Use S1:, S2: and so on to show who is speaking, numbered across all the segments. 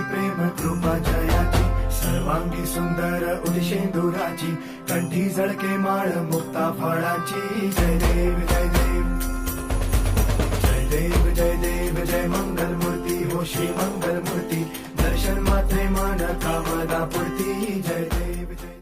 S1: प्रेम कृपा जयाची सर्वांगी सुंदर उदिशेंदुराची कंठी झळके माळ मुक्ता फळाची जय देव जय देव जय देव जय देव जय मंगल मूर्ती हो श्री मंगल मूर्ती दर्शन मात्रे मन कामना पूर्ती जय देव जय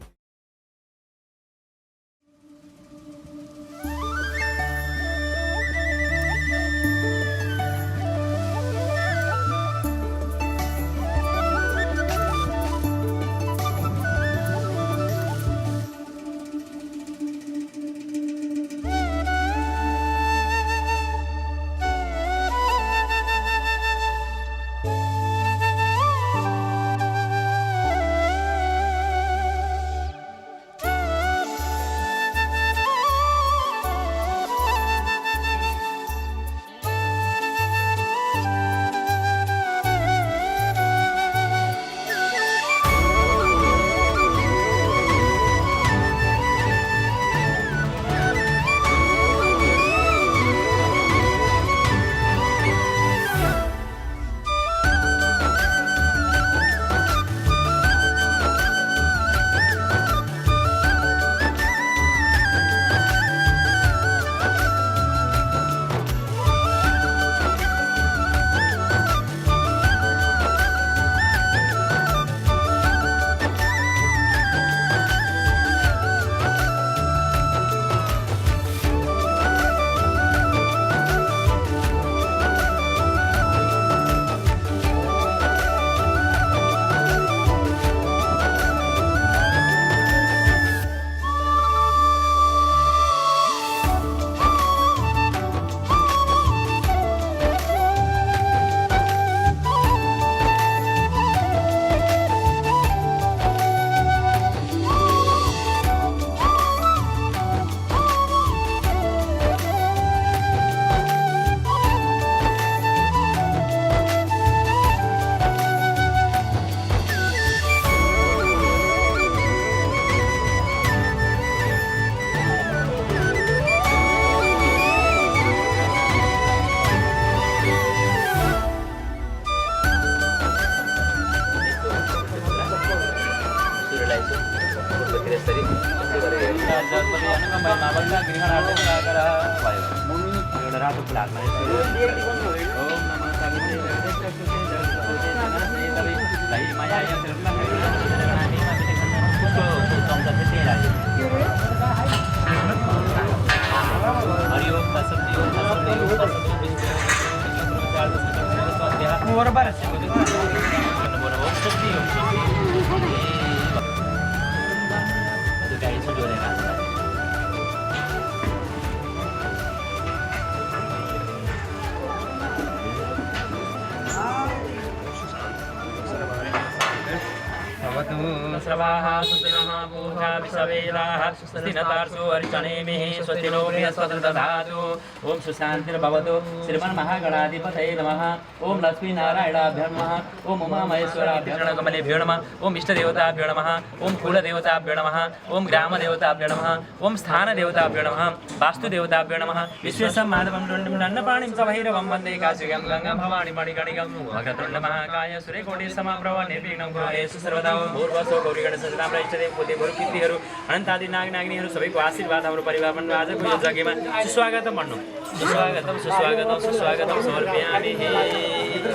S2: स्रवाः सुस्तिनः पूषा विश्ववेदाः स्वस्तिनतार्षो अर्चनेमिः स्वस्तिनो बृहस्पतिर्दधातु ओम सुशान्तिर्भवतु श्रीमन्महागणाधिपतये नमः ओम लक्ष्मीनारायणाभ्यो नमः ओम उमामहेश्वराभ्यो कमलेभ्यो नमः ओम इष्टदेवताभ्यो नमः ओम कुलदेवताभ्यो नमः ओम ग्रामदेवताभ्यो नमः ओम स्थानदेवताभ्यो नमः वास्तुदेवताभ्यो नमः विश्वेशं माधवं दण्डपाणिं सभैरवं वन्दे काशिकां गंगां भवानीं मणिकणिकां वक्रतुण्डमहाकाय सूर्यकोटिसमप्रभ निर्विघ्नं कुरुते सर्वदा भूर्भुवस्सुः गौरीगणेशनाम इष्टदेव कुलदेव गुरुकीर्तिहरू अनन्तादि नागिनीहरू सबैको आशीर्वाद हाम्रो परिवारमा आजको यो यज्ञमा सुस्वागतम भन्नु सुस्वागतम सुस्वागतम सुस्वागतम समर्पयामि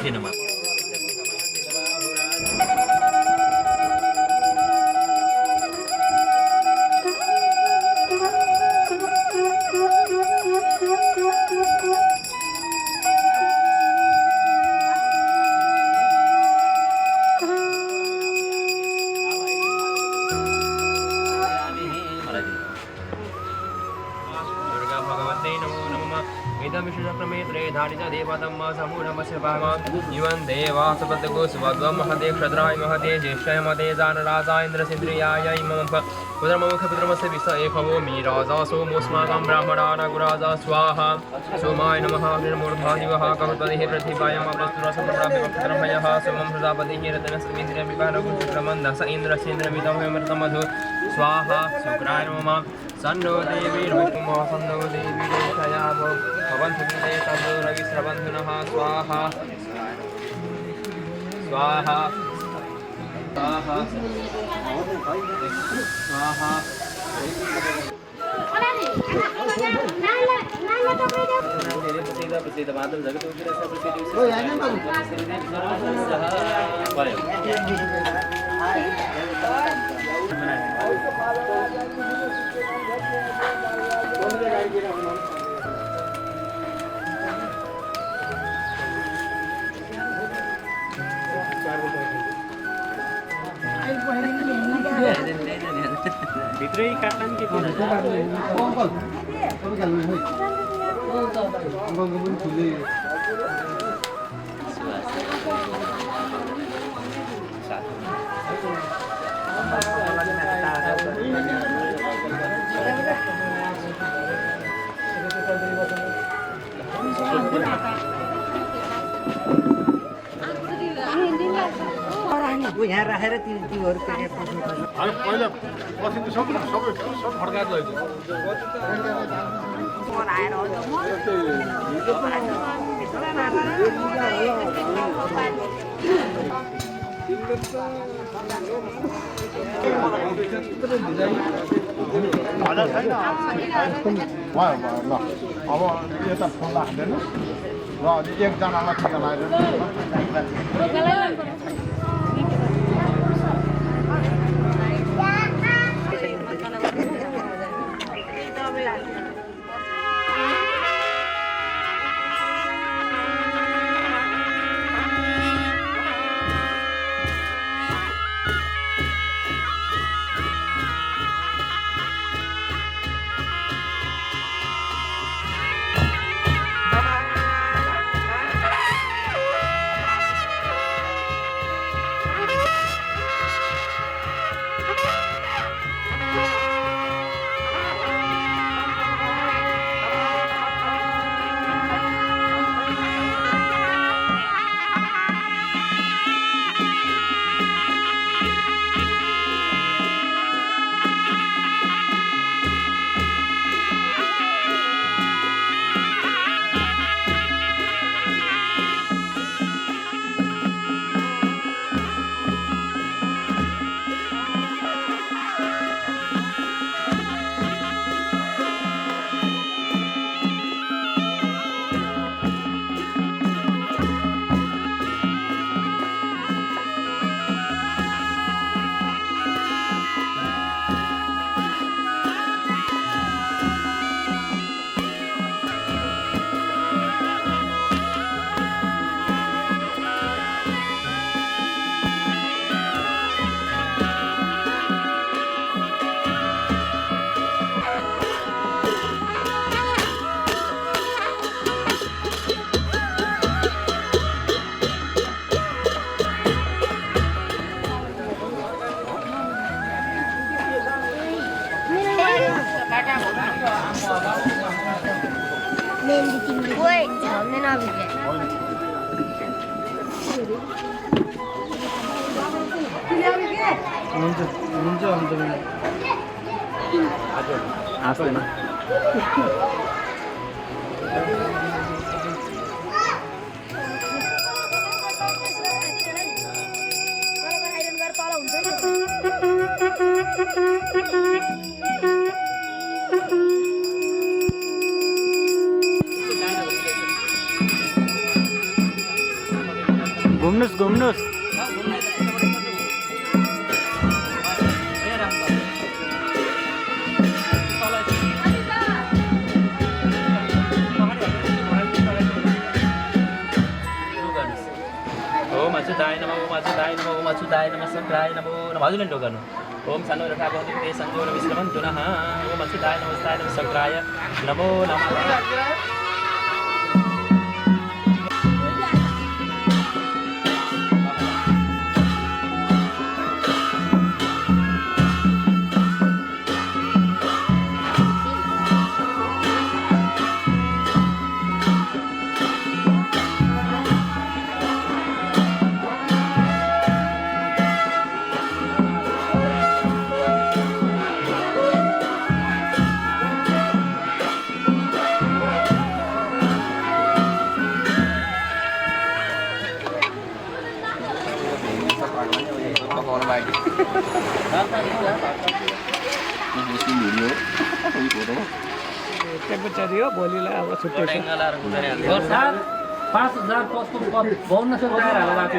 S2: दिनमा
S3: युवन देवा सपदगो सुभगम महदे क्षद्राय महदे ज्येष्ठाय महदे जानराजा इंद्रसिंद्रियाय इमं पुत्रममुख पुत्रमस्य विष एकवो मी राजा सोमोस्माकं ब्राह्मणा रघुराजा स्वाहा सोमाय नमः निर्मूर्धादिवः कविपतिः प्रतिभायम् अप्रस्तुरसम्प्राप्यवक्त्रमयः सोमं प्रजापतिः रत्नस्मिन्द्रियमिकारगुरुक्रमन्दस इन्द्रसेन्द्रमिदमृतमधु स्वाहा शुक्राय नमः सन्नो देवी रोहितुमः सन्नो देवी रोषया भवन्तु ते सन्नो रविस्रबन्धुनः स्वाहा स्वाहा स्वाहा स्वाहा प्रसिद्ध माधव जगत भित्रै काट्ला नि के
S4: यहाँ राखेर तीहरू पेटे पस्नु पर्छ
S5: पहिला पछि त सबै फड्काएर लैजाऊ हजार छैन ल अब यता फोन राख्दैन र अनि एकजनालाई टिका लगाएर
S6: Wait, झल्दैन अभिले
S4: हुन्छ
S2: हाँस्दैन
S6: आइरन गरेर तल हुन्छ
S2: घुम्नुस् ओम अच्युताय नमः ओम अच्युताय नमः ओम अच्युताय नमः शंकराय नमो नमः हजुरले ढोक गर्नु ओम सन्नो रथाको ते सन्जो विश्रमन्तु नः ओम अच्युताय नमः शंकराय नमो नमः
S3: फोन बाइक
S4: त्यो पछाडि हो भोलिलाई अब छुट्टी छ।
S2: और साथ 5000 पोस्टको बहुन से तयार होला राति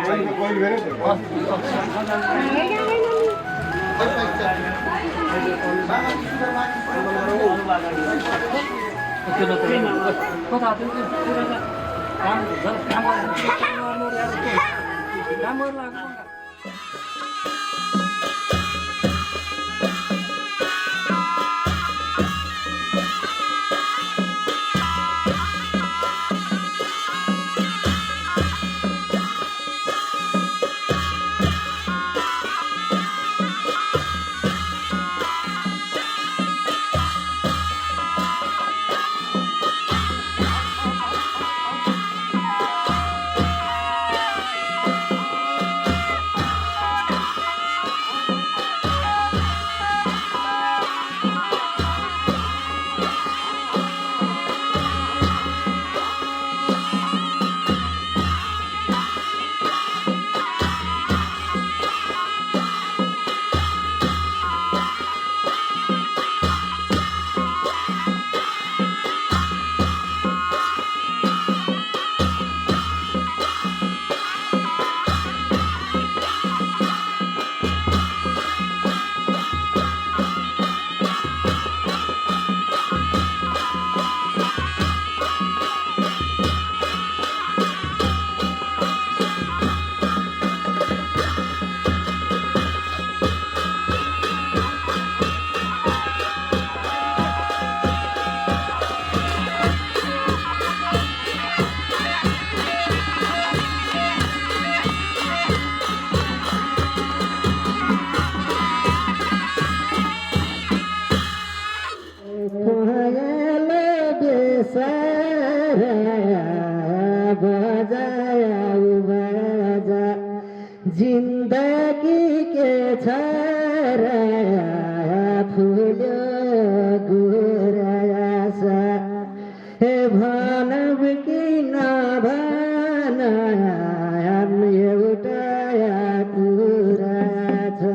S2: काम
S7: जिन्दगी के छ फुल्यो गुरास हे भनब कि नभन एउटा कुरा छ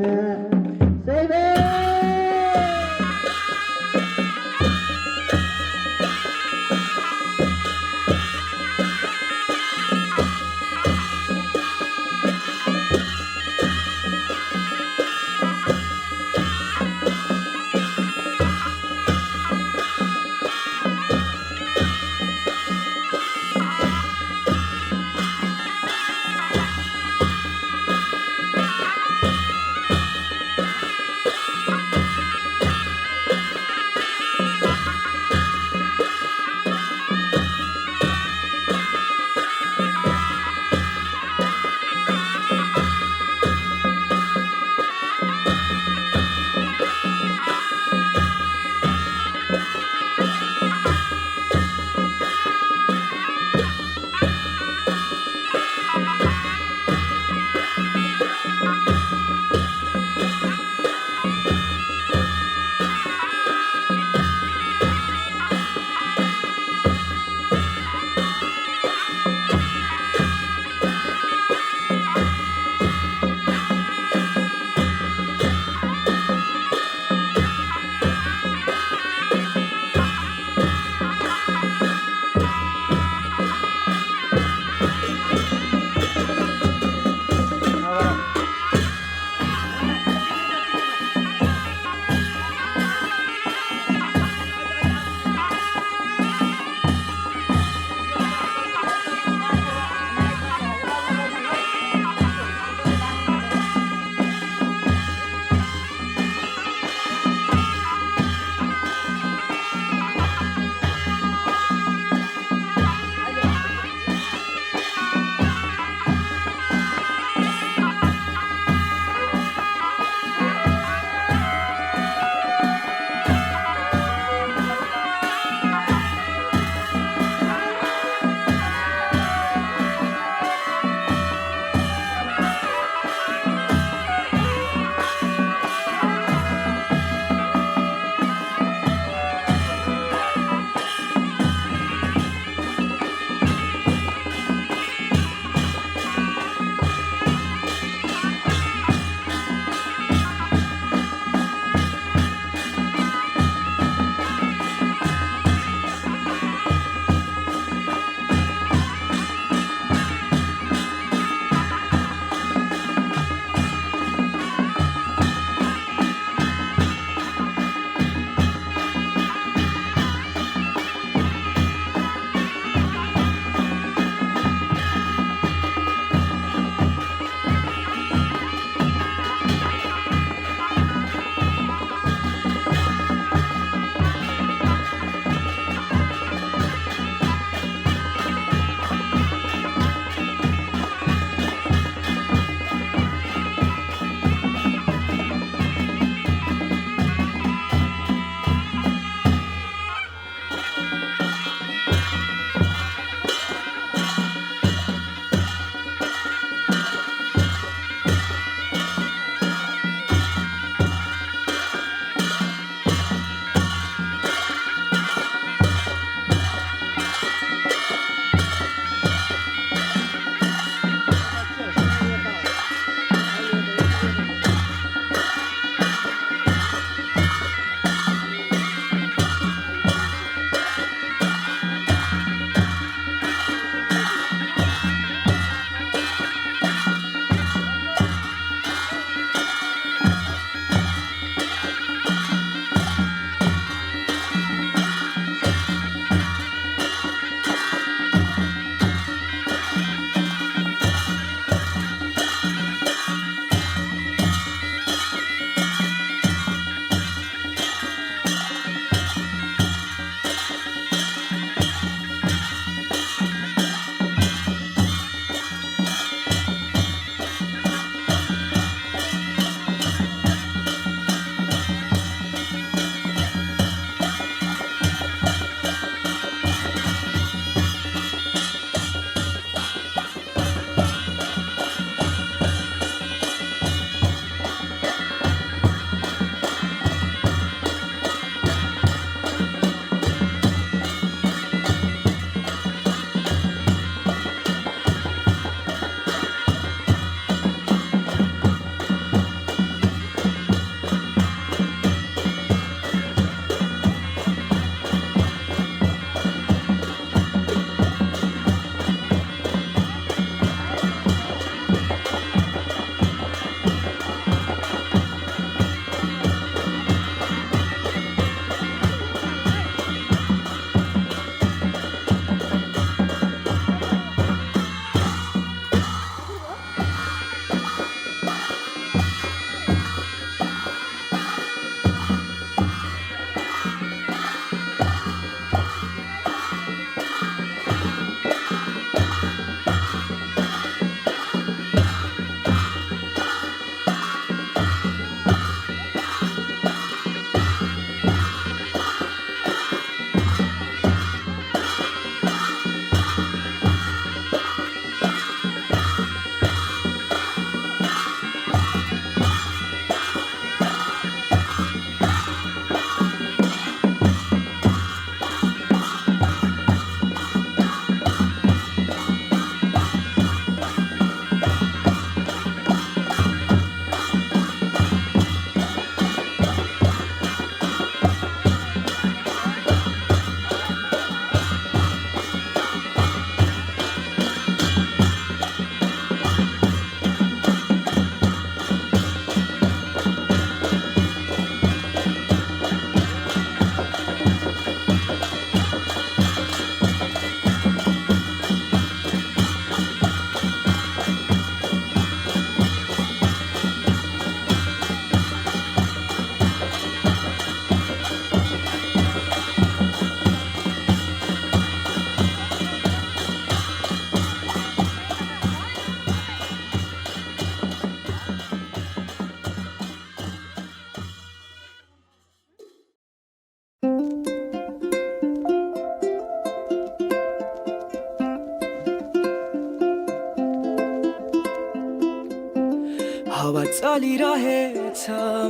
S8: हावा चलिरहेछ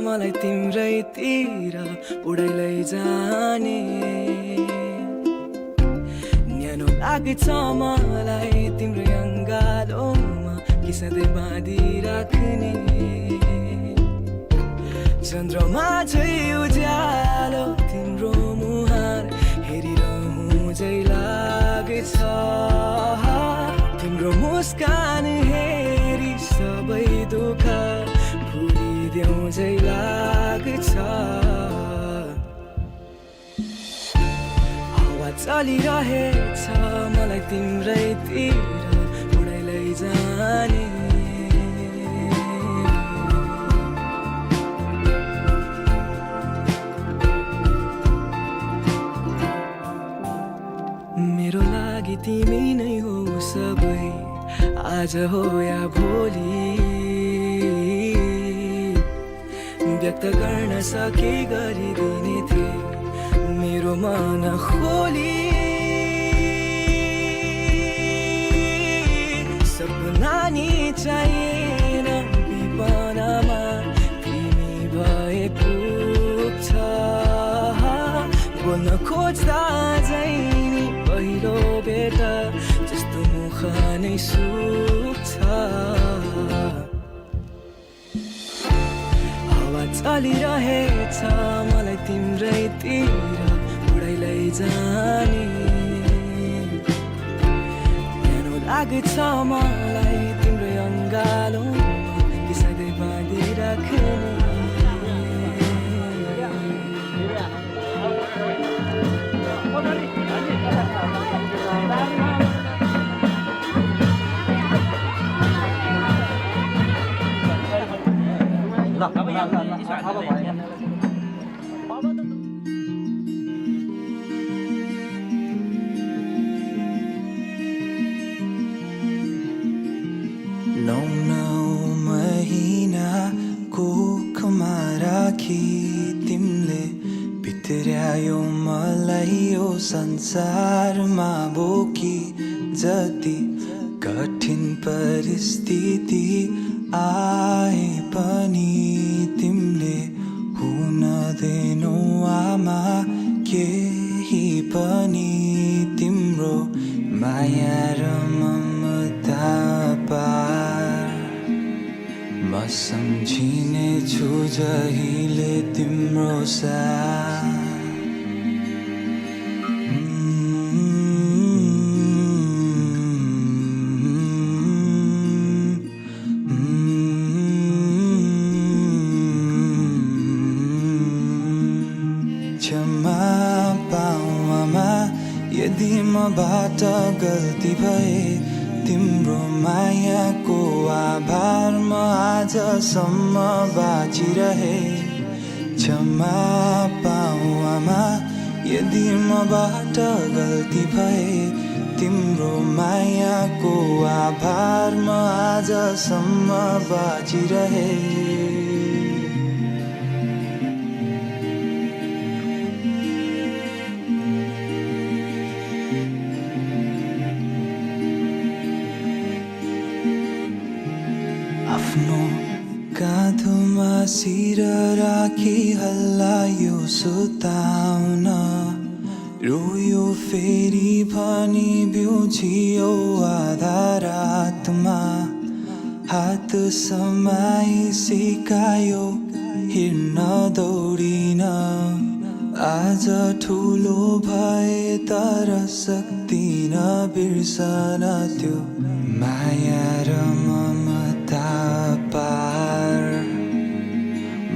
S8: मलाई तिम्रैतिर उडाइ लैजाने न्यानो लाग्छ मलाई तिम्रो अङ्गालोमा कि सधैँ बाँधिराख्ने चन्द्रमा झै उज्यालो तिम्रो मुहार हेरिरहँ झै लाग्छ तिम्रो मुस्कान हेरी सबै दुःख भुलिदेऊ झै लाग्छ हावा चलिरहेछ मलाई तिम्रैतिर उडाइ लैजाने मेरो लागि तिमी नै हो सबै आज हो या भोलि व्यक्त गर्न सके गरिदिने थिए मेरो मन खोली सपना नि चाहिएन विपनामा तिमी भए पुग्छ बोल्न खोज्दा झै नि पहिलो बेटा जस्तो मुख नै सुक्छ हावा चलिरहेछ मलाई तिम्रैतिर उडाइ लैजाने न्यानो लाग्छ मलाई तिम्रो अङ्गालोमा कि सधैँ बाँधिराख्ने महिनाको खमा राखी तिमीले भित्र्यायो मलाई यो संसारमा बोकी जति कठिन परिस्थिति आए पनि तिमीले हुन दिनौ आमा केही पनि तिम्रो माया र ममता पार म सम्झिने छु जहिले तिम्रो साथ क्षमा पाऊ आमा यदि मबाट गल्ती भए तिम्रो मायाको आभार म आजसम्म बाँचिरहे क्षमा पाऊ आमा यदि मबाट गल्ती भए तिम्रो मायाको आभार म आजसम्म बाँचिरहे आफ्नो काँधोमा शिर राखी हल्लायो सुताउन रोयो फेरि भनी बिउजियो आधा रातमा हात समाई सिकायो हिँड्न दौडिन आज ठुलो भए तर सक्दिन बिर्सन त्यो माया र ममता पार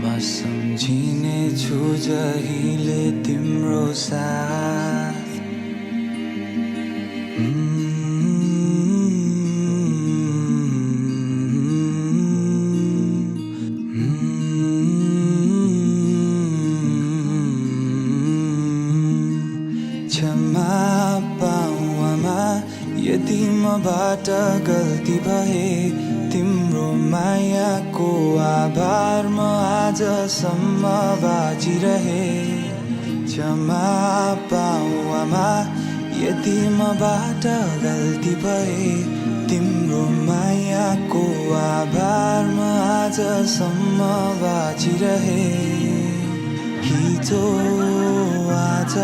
S8: म सम्झिने छु जहिले तिम्रो साथ क्षमा पाऊ आमा यदि मबाट गल्ती भए तिम्रो मायाको आभार म आजसम्म बाँचिरहे क्षमा पाऊ आमा यदि मबाट गल्ती भए तिम्रो मायाको आभार म आजसम्म बाँचिरहे हिजो आज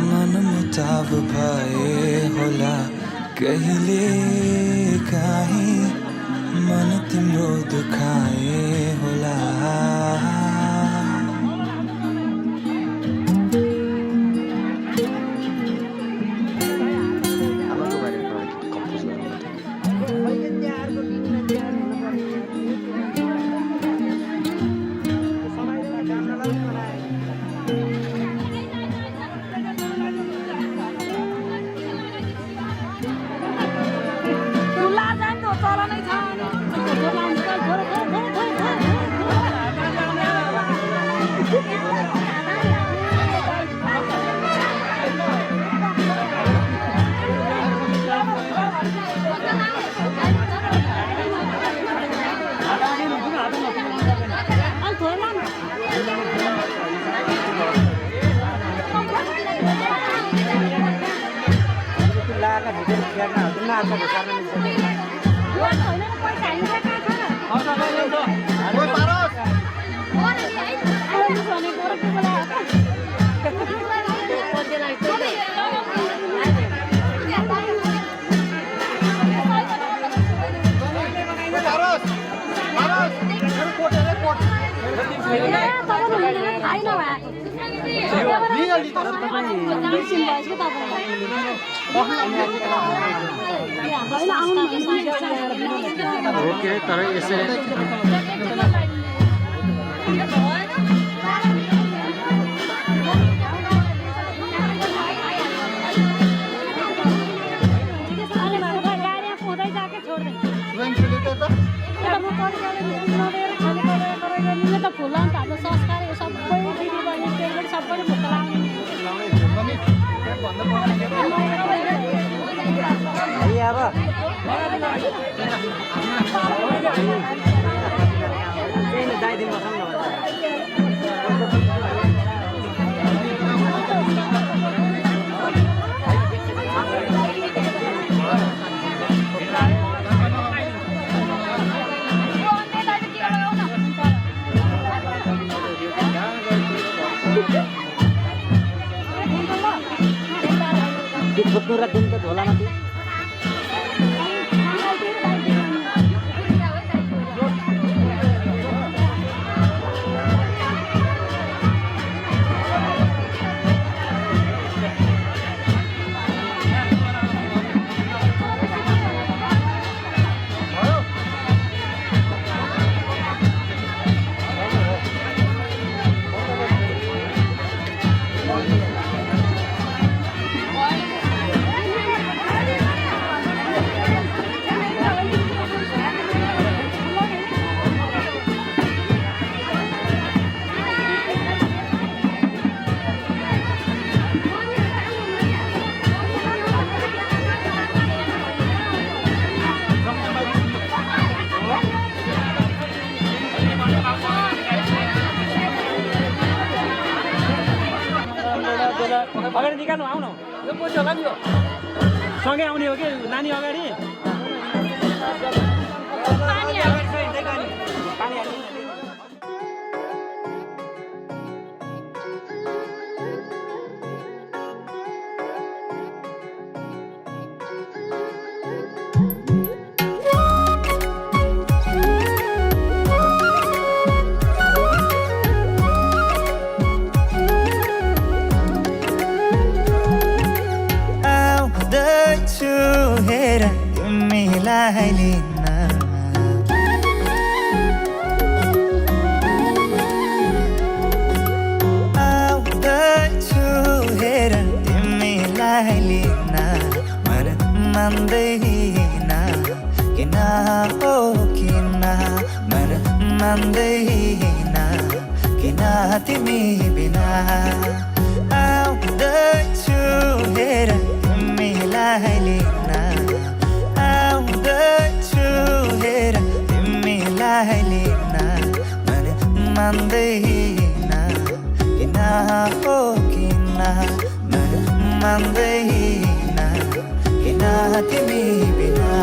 S8: मनमुटाव भए होला कहिले काहीँ मन तिम्रो दुखाए होला
S4: ओके तर यसै खोज्नु र दिन त झोला माथि अगाडि निकाल्नु आउनु यो पछि होला नि यो सँगै आउने हो कि नानी अगाडि तिमी बिना आउँदैछु हेर तिमीलाई लिन आउँदैछु हेर तिमीलाई लिन मन मान्दैन किन हो किन मन मान्दैन किन तिमी बिना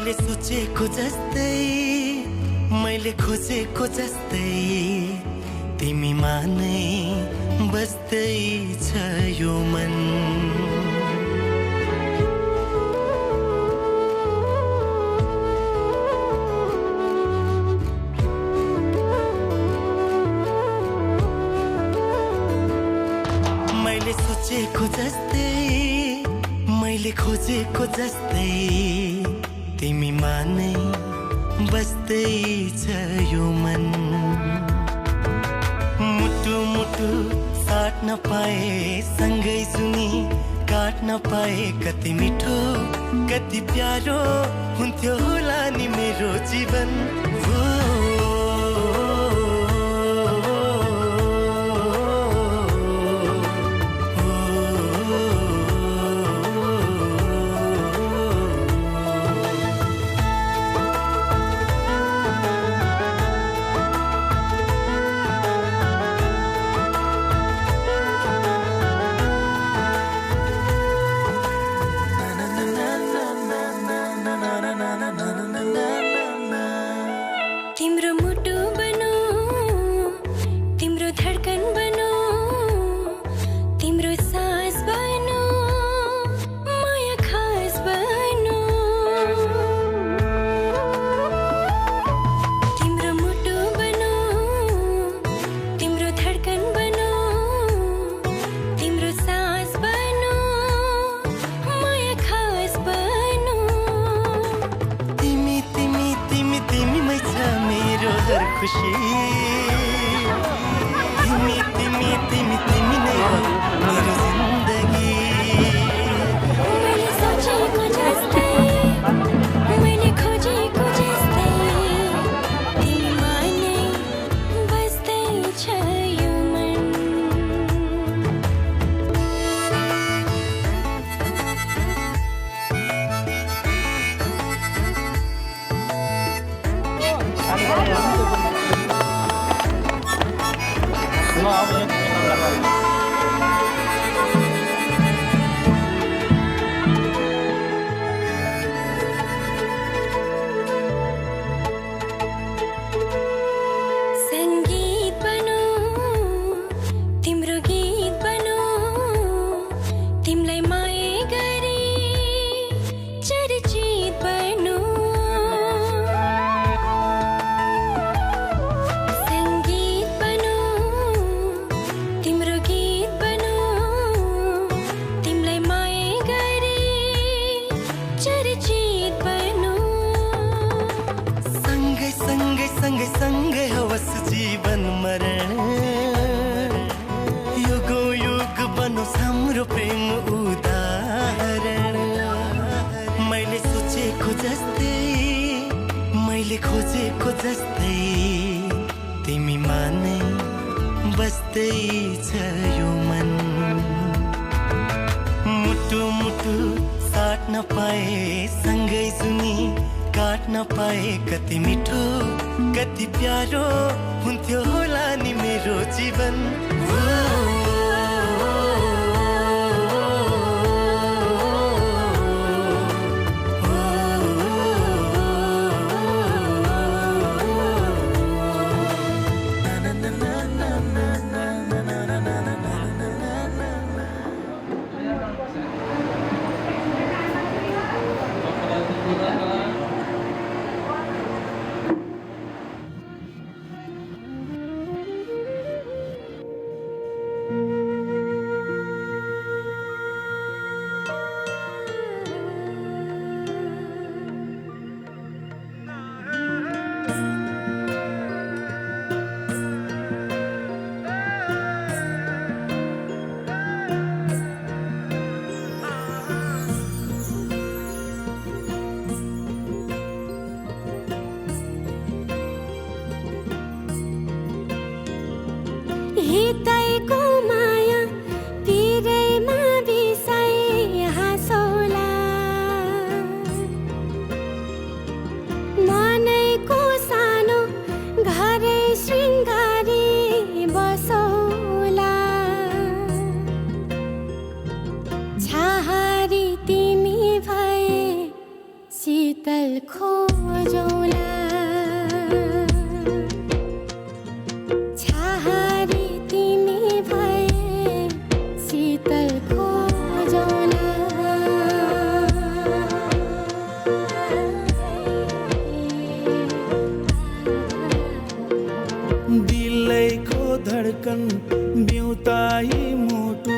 S9: मैले सोचेको जस्तै मैले खोजेको जस्तै तिमीमा नै बस्दै छ यो मन मैले सोचेको जस्तै मैले खोजेको जस्तै तिमीमा नै बस्दै छ यो मन मुटु मुटु साट्न पाए सँगै जुनी काट्न पाए कति मिठो कति प्यारो हुन्थ्यो होला नि मेरो जीवन
S6: शीतल खोजौला छाहारी तिमी भए शीतल खोजौला
S8: दिलैको धड्कन बिउताई मुटु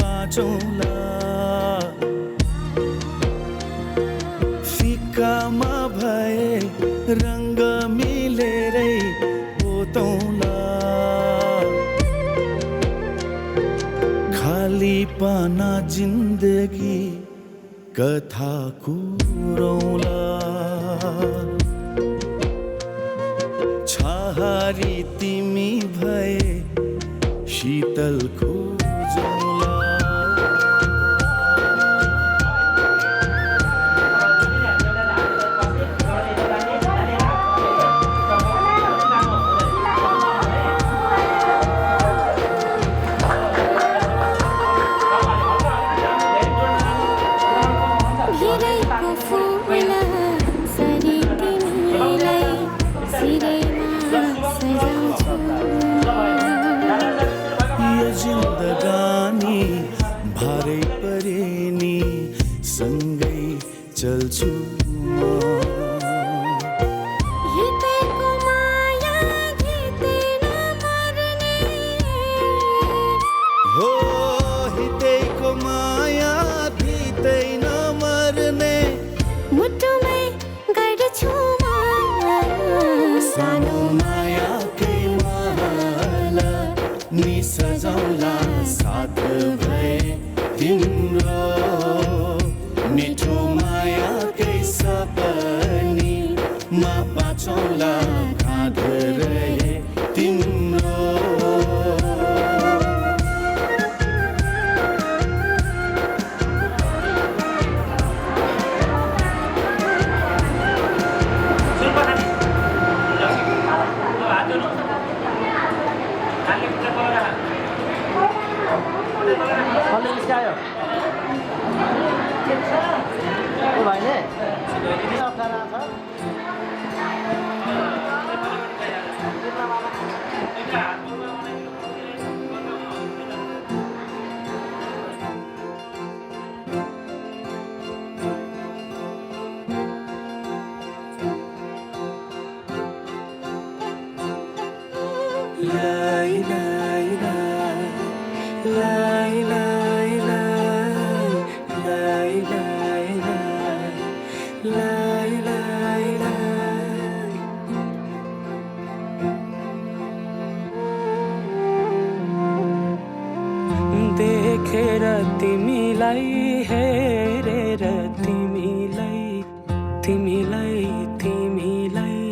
S8: बाँचौला फिक्कामा भए रङ्ग मिलेरै पोतौला खाली पाना जिन्दगी कथा कुरौला छाहारी तिमी भए शीतल खोजौला
S6: भिरैको फुल सरी तिमीलाई सिरैमा सजाउँछु
S8: यो जिन्दगानी भारै परे नि सँगै चल्छु म
S6: हितैको माया घिते नमर्ने
S8: हो हितैको माया भितै नमर्ने
S6: मुटुमै गर्छु म
S8: सानो मायाकै महल नि सजाउला साथ भए तिम्रो मिठो मायाकै सपनी मा बाँचौला काँध रहे तिम्रो देखेर तिमीलाई हेरेर तिमीलाई तिमीलाई तिमीलाई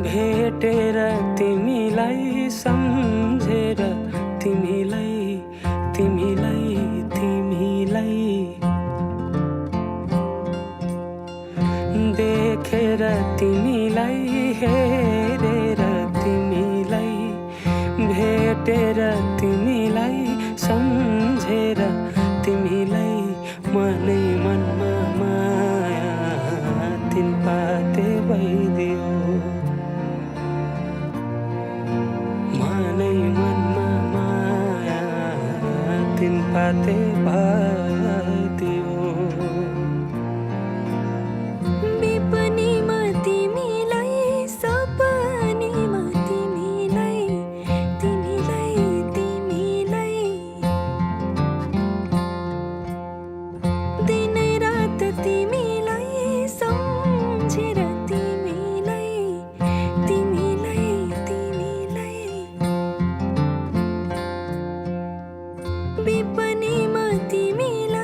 S8: भेटेर तिमीलाई सम्झेर तिमीलाई तिमीलाई तिमीलाई देखेर तिमीलाई हेरेर तिमीलाई भेटेर तिमीलाई सम्झेर तिमीलाई मनै मनमा माया तिन पाते भइदियो मनै मनमा माया तिन पाते भइदियो
S6: विपनीमा तिमीलाई सपनीमा तिमीलाई तिमीलाई तिमीलाई दिनै रात तिमीलाई सम्झेर तिमीलाई तिमीलाई तिमीलाई विपनीमा तिमीलाई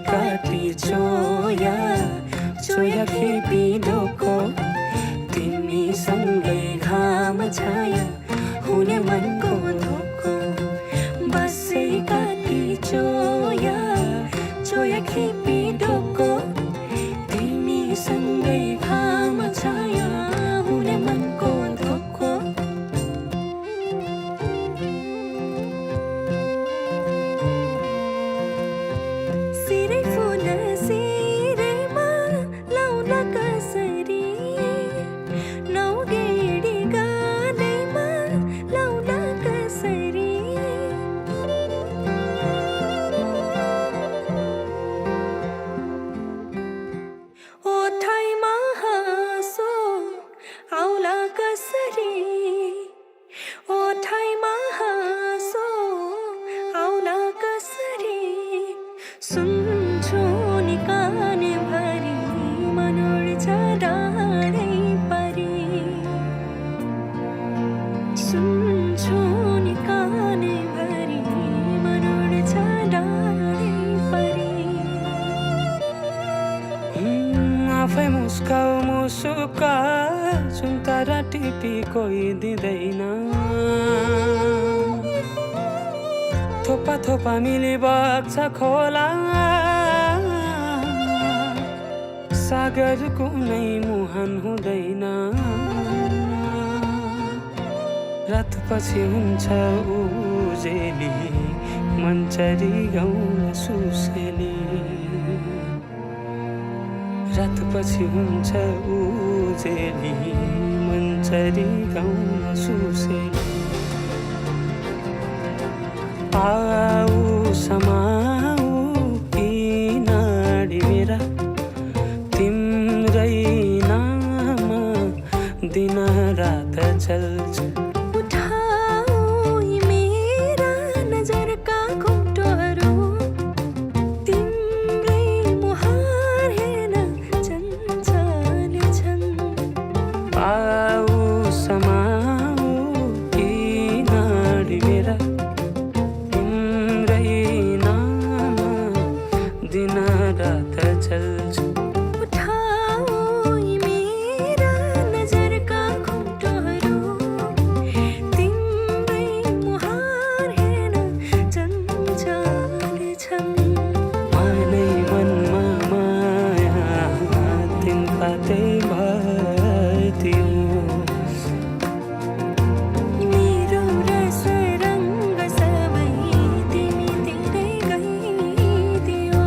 S8: काटी चोया चोया खेपी डोको तिमीसँगै घाम छाया हुने मनको धोको बसै काटी चोया चोया खेपी डोको तिमीसँगै घाम छाया हुने मनको धोको सिरै फुल सिरैमा लाउन कसरी नौगेडी गालैमा लाउन कसरी ओठैमा हाँसो आउला कसरी ओठैमा हाँसो आउला कसरी सुन्छु नि कानभरि मन उड्छ डाँडै परी सुन्छु नि कानभरि मन उड्छ डाँडै परी आफै मुस्काउ मुसुका सुन्तरा टिपी कोही दिँदैन थोपा थोपा मिली बग्छ खोला सागर कुनै मुहान हुँदैन रातपछि हुन्छ उजेली मन्चरी गाउँ सुसेली रातपछि हुन्छ उजेली मन्चरी गाउँ सुसेली आऊ समाऊ यी नाडी मेरा तिम्रै नाम दिन रात चल्छ उठाऊ यी मेरा नजरका घुम्टोहरू तिम्रै मुहार हेर्न चञ्चल छन् आऊ समाऊ यी नाडी मेरा दिन रात चल्छ उठाऊ यी मेरा नजरका घुम्टोहरू तिम्रै मुहार हेर्न चञ्चल छन् मनै मनमा माया तिन पाते भइदियो मेरो रस रङ्ग सबै तिमीतिरै गइदियो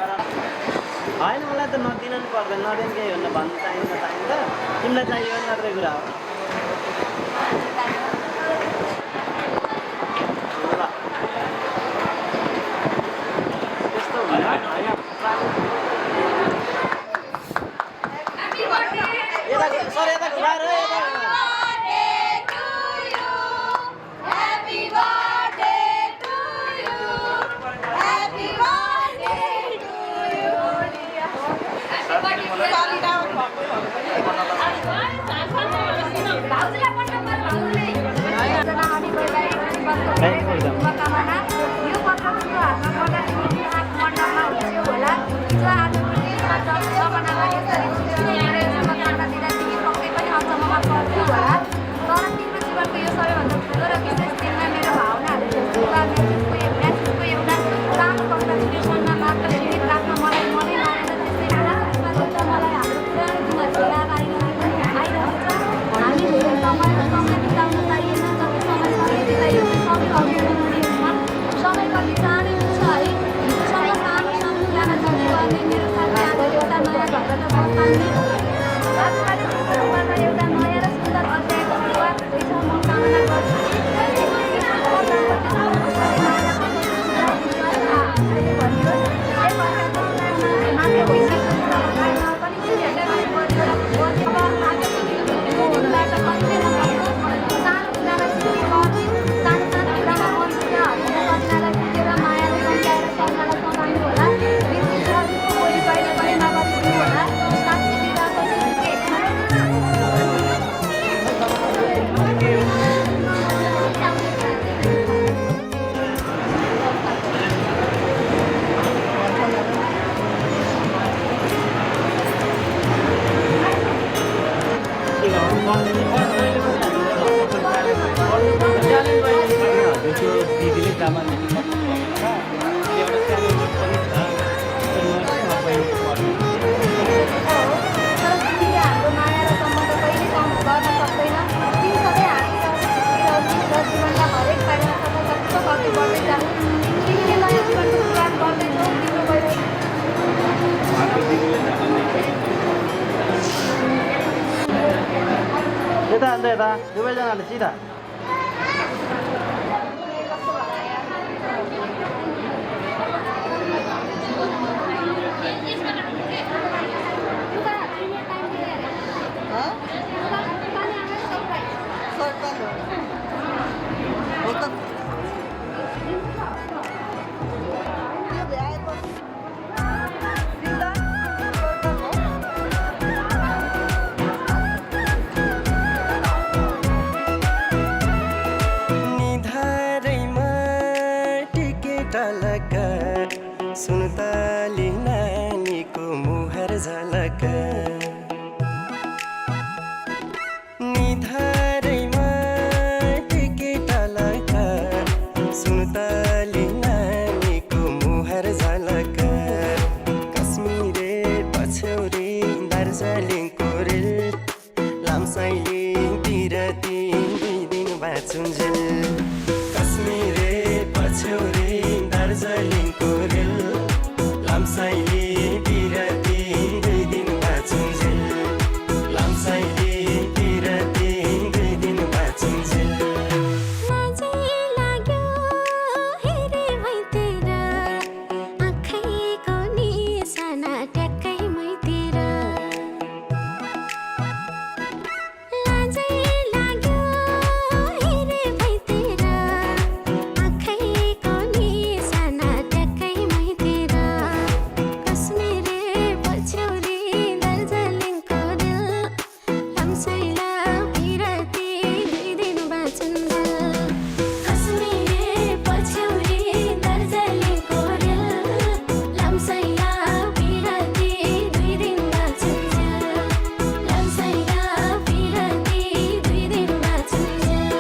S7: होइन मलाई त नदिन नि पर्दैन नदिन केही हुन्न भन्नु चाहिन्छ तिमीलाई चाहियो भने मात्रै कुरा हो त्यस्तो होइन सर यता घुमाएर
S4: दिदीले जामा एउटा सानो नोट पनि छ त्यो नोट तपाईँ पढ्नु
S10: तर तिमीले हाम्रो माया र सम्बन्ध कहिले काम गर्न सक्दैन तिमी सधैँ हामी र जीवनका हरेक पाइला सतत अघि बढ्दै जानु तिमीले नयाँ जीवनको सुरुवात गर्दैछौ तिम्रो
S7: यता अन्त यता दुवैजनाले सिधा
S9: सुनताली नानीको मुहार झलक निधारैमा टिकेट लका सुनताली नानीको मुहार झलक कश्मीरे पछौरी दार्जिलिङको रेल लामसाइले बिरती 2 दिन बाँचुन्जेल कश्मीरे पछौरी दार्जिलिङको रेल लामसाइले बिरती 2 दिन बाँचुन्जेल लामसाइले बिरती 2 दिन बाँचुन्जेल
S6: लाजै लाग्यो हेरे भैतिर आँखैको निशाना ट्याक्कै मैतिर लाजै लाग्यो हेरे भैतिर आँखैको निशाना ट्याक्कै मैतिर कश्मीरे पछौरी दार्जिलिङको रेल लामसाइला बिरती 2 दिन बाँचुन्जेल कश्मीरे पछौरी दार्जिलिङको रेल लामसाइला बिरती 2 दिन बाँचुन्जेल लामसाइला बिरती 2 दिन बाँचुन्जेल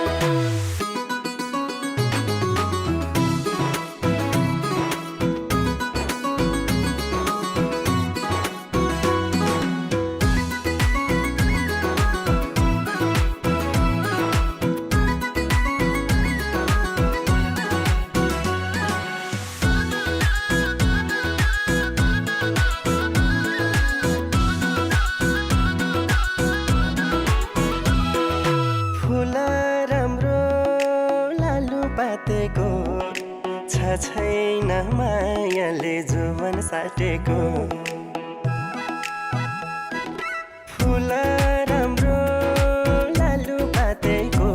S9: फुल राम्रो लालु पातेको छैन मायाले जुवन साटेको फुल राम्रो लालु पातेको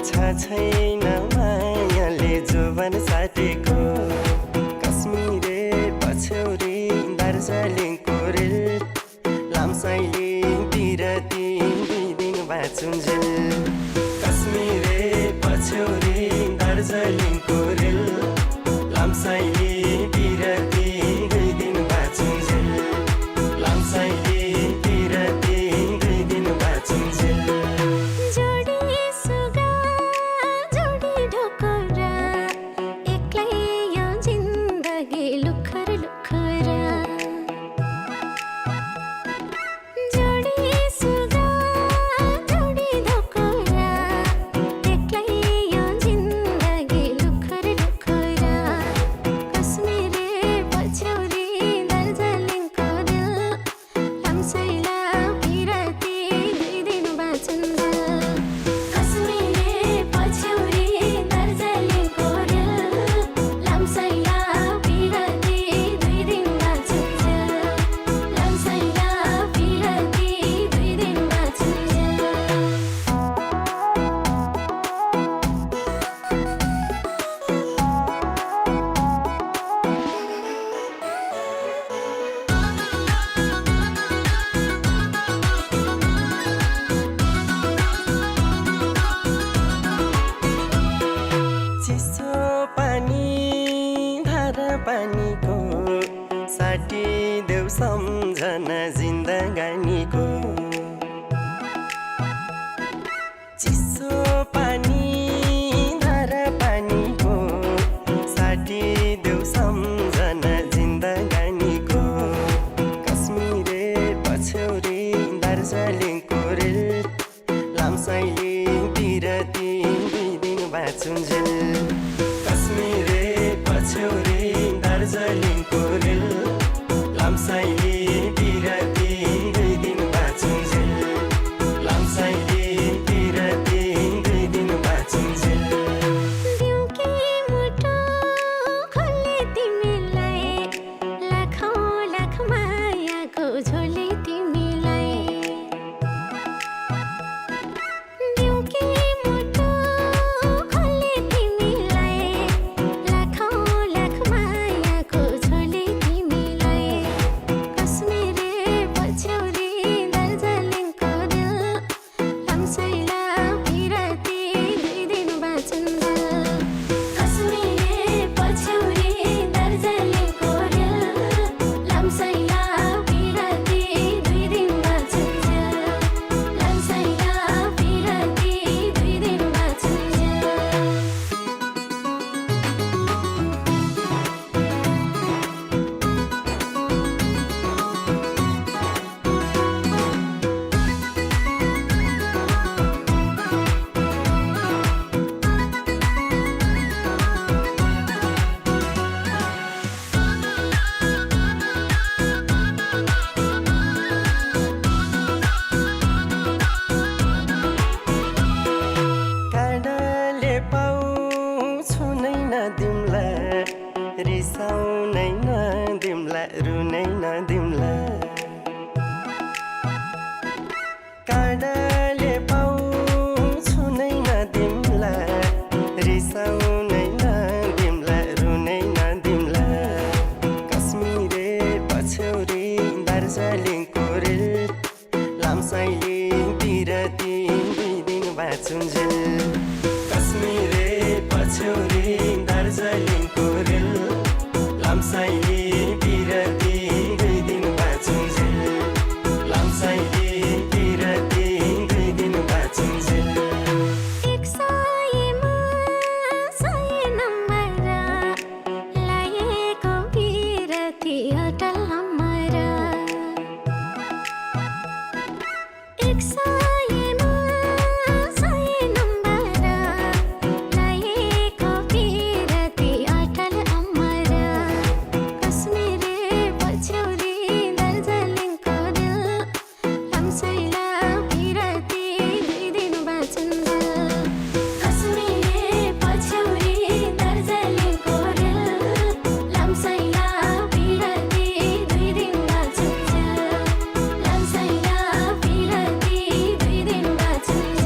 S9: छैन मायाले जुवन साटेको कश्मीरे पछौरी दार्जिलिङको रेल लामसाइले बिरती 2 दिन बाँचुन्जेल कश्मीरे पछौरी दार्जिलिङको रेल लामसाइले बिरती 2 दिन बाँचुन्जेल लामसाइले बिरती 2 दिन बाँचुन्जेल
S6: जोडी सुगा जोडी ढोकरा एक्लै यो जिन्दगी लुखर लुखर जोडी सुगा जोडी ढोकरा एक्लै यो जिन्दगी लुखर लुखर कश्मीरे पछौरी दार्जिलिङको रेल लामसाइला बिरती 2 दिन बाँचुन्जेल कश्मीरे पछौरी दार्जिलिङको रेल लामसाइला बिरती 2 दिन बाँचुन्जेल लामसाइला बिरती 2 दिन बाँचुन्जेल
S9: चिसो पानी धार पानीको साठी देऊ सम्झना जिन्दगानीको चिसो पानी धार पानीको रिसाउनै नदिम्ला रुनै नदिम्ला काँडाले पाउँछु नै नदिम्ला रिसाउनै नदिम्ला रुनै नदिम्ला कश्मीरे पछ्यौरी दार्जिलिङको रेल लामसाइली बिरती 2 दिन बाँचुन्जेल कश्मीरे पछ्यौरी दार्जिलिङको रेल लामसाइली बिरती 2 दिन बाँचुन्जेल लामसाइली बिरती 2 दिन बाँचुन्जेल
S6: एक सयमा 100 नम्बरा लाएको बिरती अटल नम्बरा एक सयमा 100 नम्बरा लाएको बिरती अटल अमरा कश्मीरे पछ्यौरी दार्जिलिङको रेल लामसाइला बिरती 2 दिन बाँचुन्जेल कश्मीरे पछ्यौरी दार्जिलिङको रेल लामसाइला बिरती 2 दिन बाँचुन्जेल लामसाइला बिरती 2 दिन बाँचुन्जेल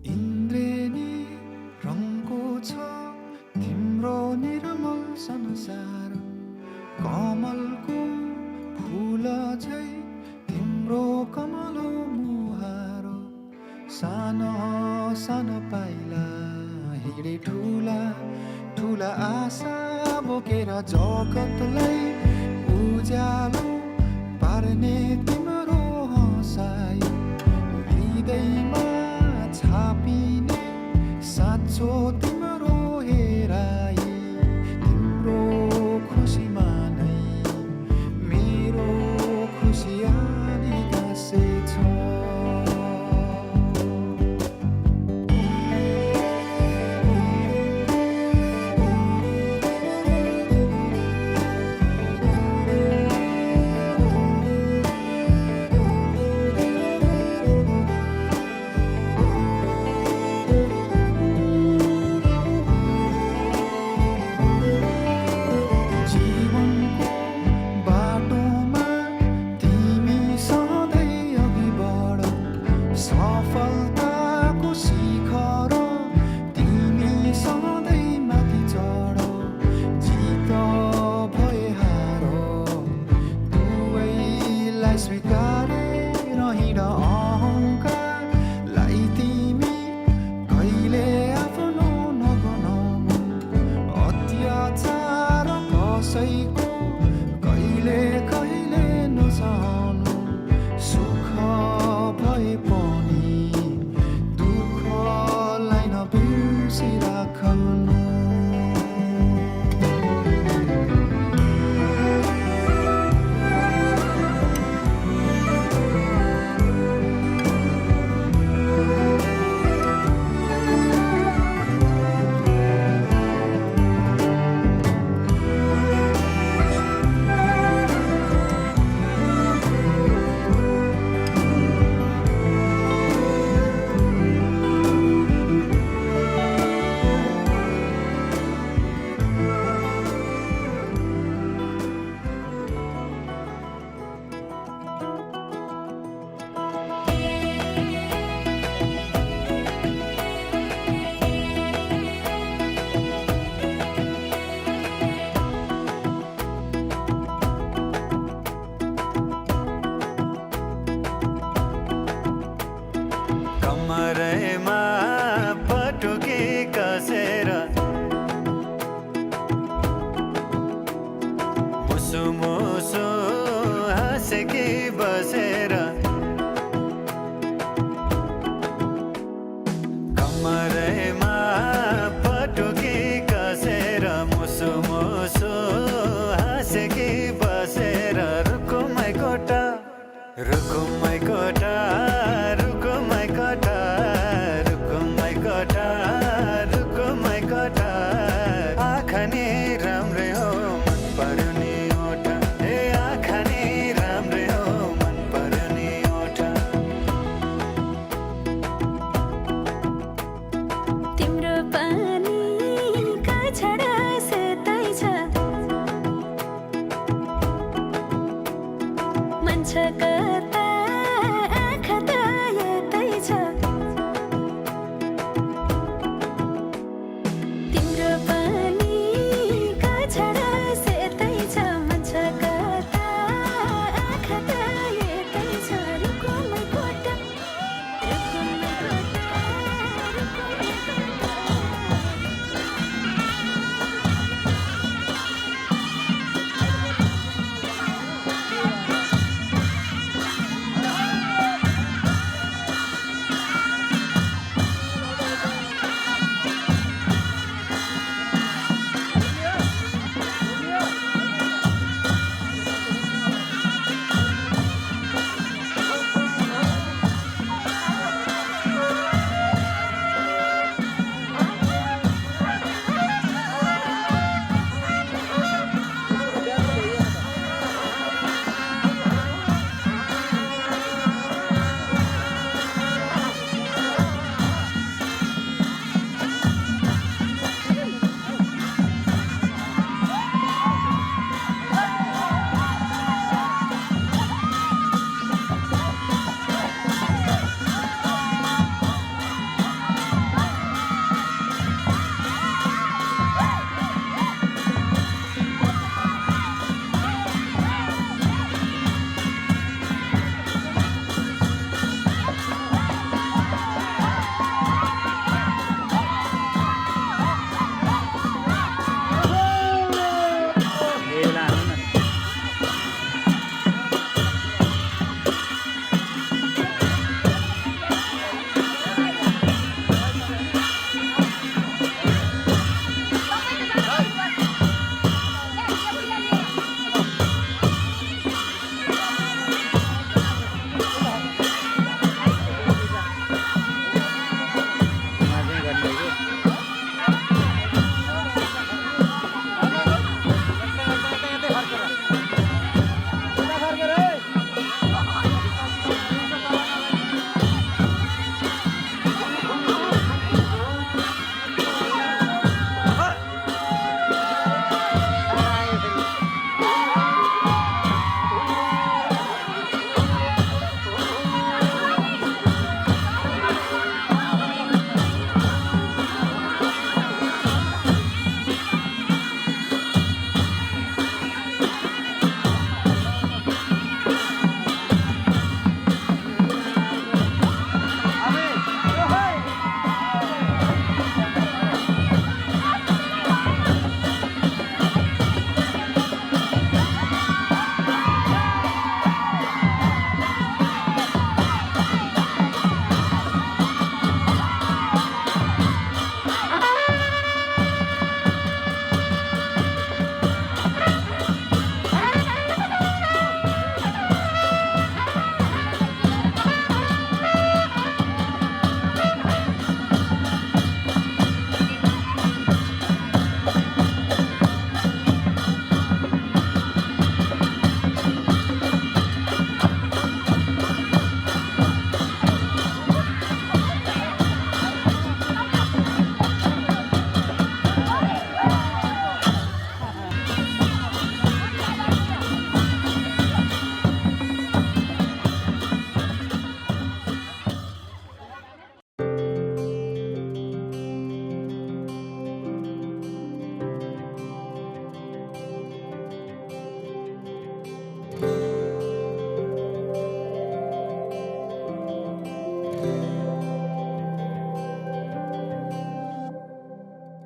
S8: इन्द्रेणी रङको छ तिम्रो निर्मल संसार कमलको फुल झै तिम्रो कमलो मुहार सानो सानो पाइला हिँडे ठुला ठुला आशा बोकेर जगतलाई उज्यालो पार्ने तिम्रो हँसाइ हृदयमा छापिने साँचो तिम्रो हेराइ तिम्रो खुसीमा नै मेरो खुसी आनी गाँसेछ जीवनको बाटोमा तिमी सधैँ अघि बढ सफलताको शिखर तिमी सधैँ माथि चढ जित भए हार दुवैलाई स्वीकारेर हिँड अहङ्कारलाई तिमी कहिले आफ्नो नबनाउनु अत्याचार कसैको कहिले कहिले नसहनु सुख भए पनि दुःखलाई नबिर्सिराख्नु
S9: कटार रुखमै कटार आँखा नि राम्रै हो मन पर्ने ओठ ए आँखा नि राम्रै हो मन पर्ने ओठ
S6: तिम्रो पानीका छडा सेतै छ मन छ कता आँखा त यतै छ तिम्रो पानीका छडा सेतै छ मन छ कता आँखा त यतै छ रुकुमै कोटा रुकुमै कोटा रुकुमै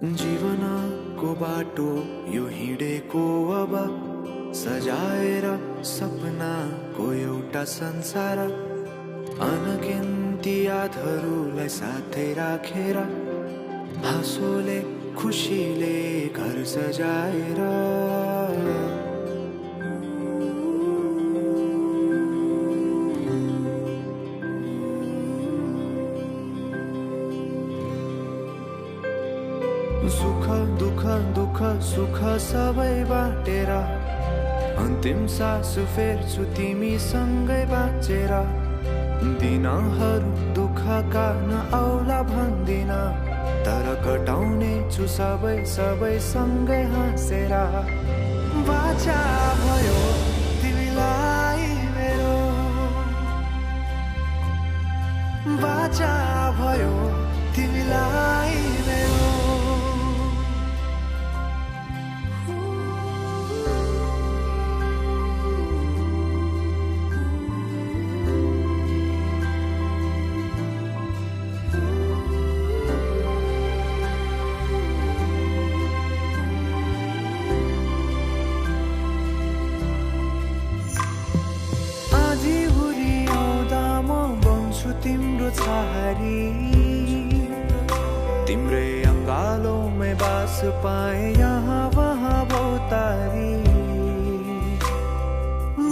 S9: जीवनको बाटो यो हिँडेको अब सजाएर सपनाको एउटा संसार अनगिन्ती यादहरूलाई साथै राखेर हाँसोले खुसीले घर सजाएर
S8: सुख दुख दुख सुख सबै बाटेर अन्तिम सास फेर्छु तिमीसँगै बाँचेर दिनहरू दुःखका नआउला भन्दिन तर कटाउने छु सबै सबै सँगै हाँसेर बाचा भयो तिमीलाई मेरो बाचा भयो तिमीलाई मेरो तिम्रो छहारी तिम्रै अङ्गालोमै बास पाए यहाँ वहाँ बहुतारी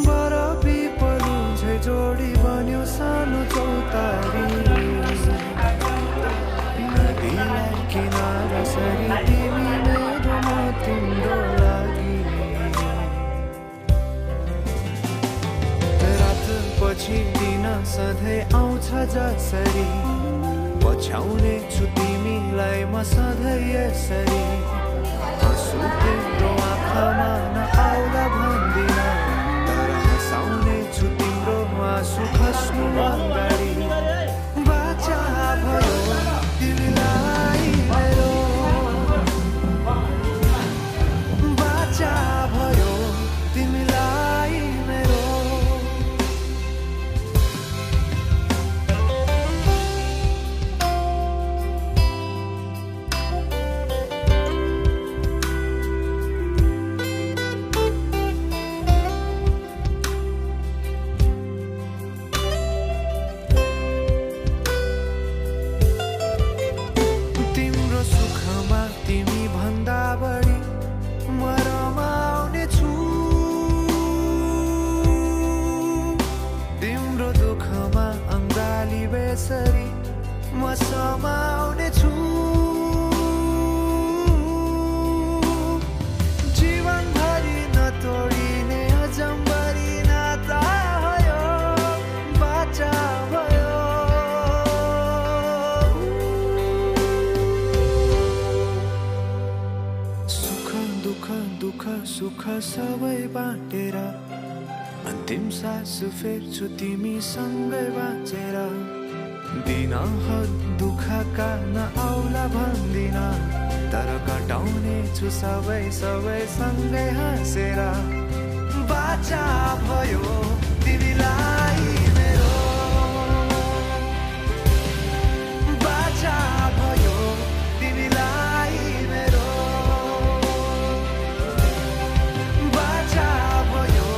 S8: बरफी पलु झै जोडी बन्यो सानो चौतारी नदीलाई किनारा सरी तिमी मेरो म तिम्रो लागि रात पछि दिन सधैँ आउँछ जसरी पछ्याउने छु तिमीलाई म सधैँ यसरी आँसु तिम्रो आँखामा नआउला भन्दिन तर हँसाउने छु तिम्रो आँसु खस्नु अगाडि बाचा भयो तिमीलाई मेरो बाचा भयो तिमीलाई मेरो म समाउने छु जीवनभरि नतोडिने अजम्बरी नाता भयो बाचा भयो सुख दुख दुख सुख सबै बाँटेर अन्तिम सास फेर्छु तिमीसँगै बाँचेर दिनहरू दुःखका नआउला भन्दिन तर कटाउने छु सबै सबै सँगै हाँसेर बाचा भयो तिमीलाई मेरो बाचा भयो तिमीलाई मेरो बाचा भयो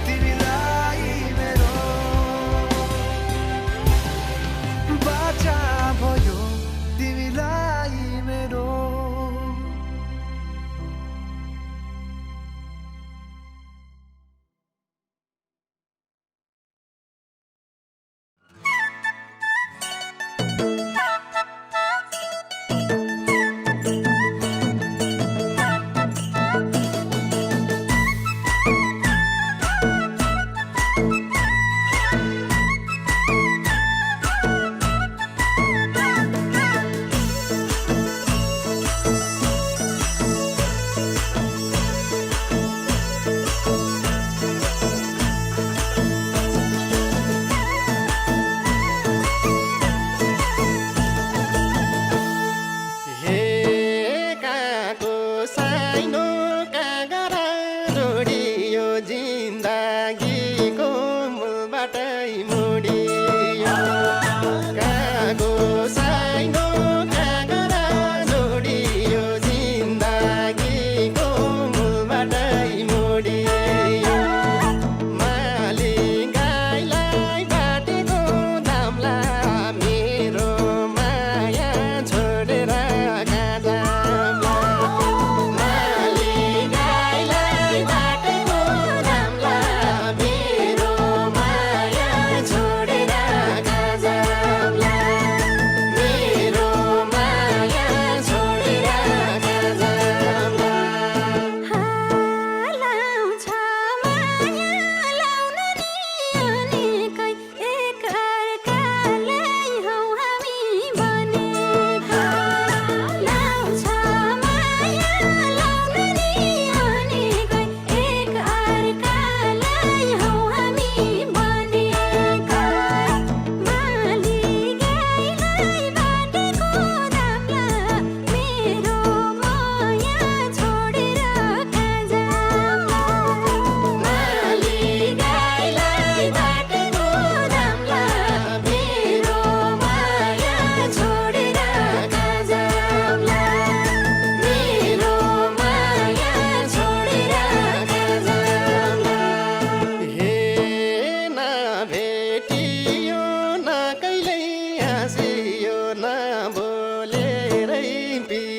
S8: तिमीलाई मेरो बाचा भयो तिमीलाई मेरो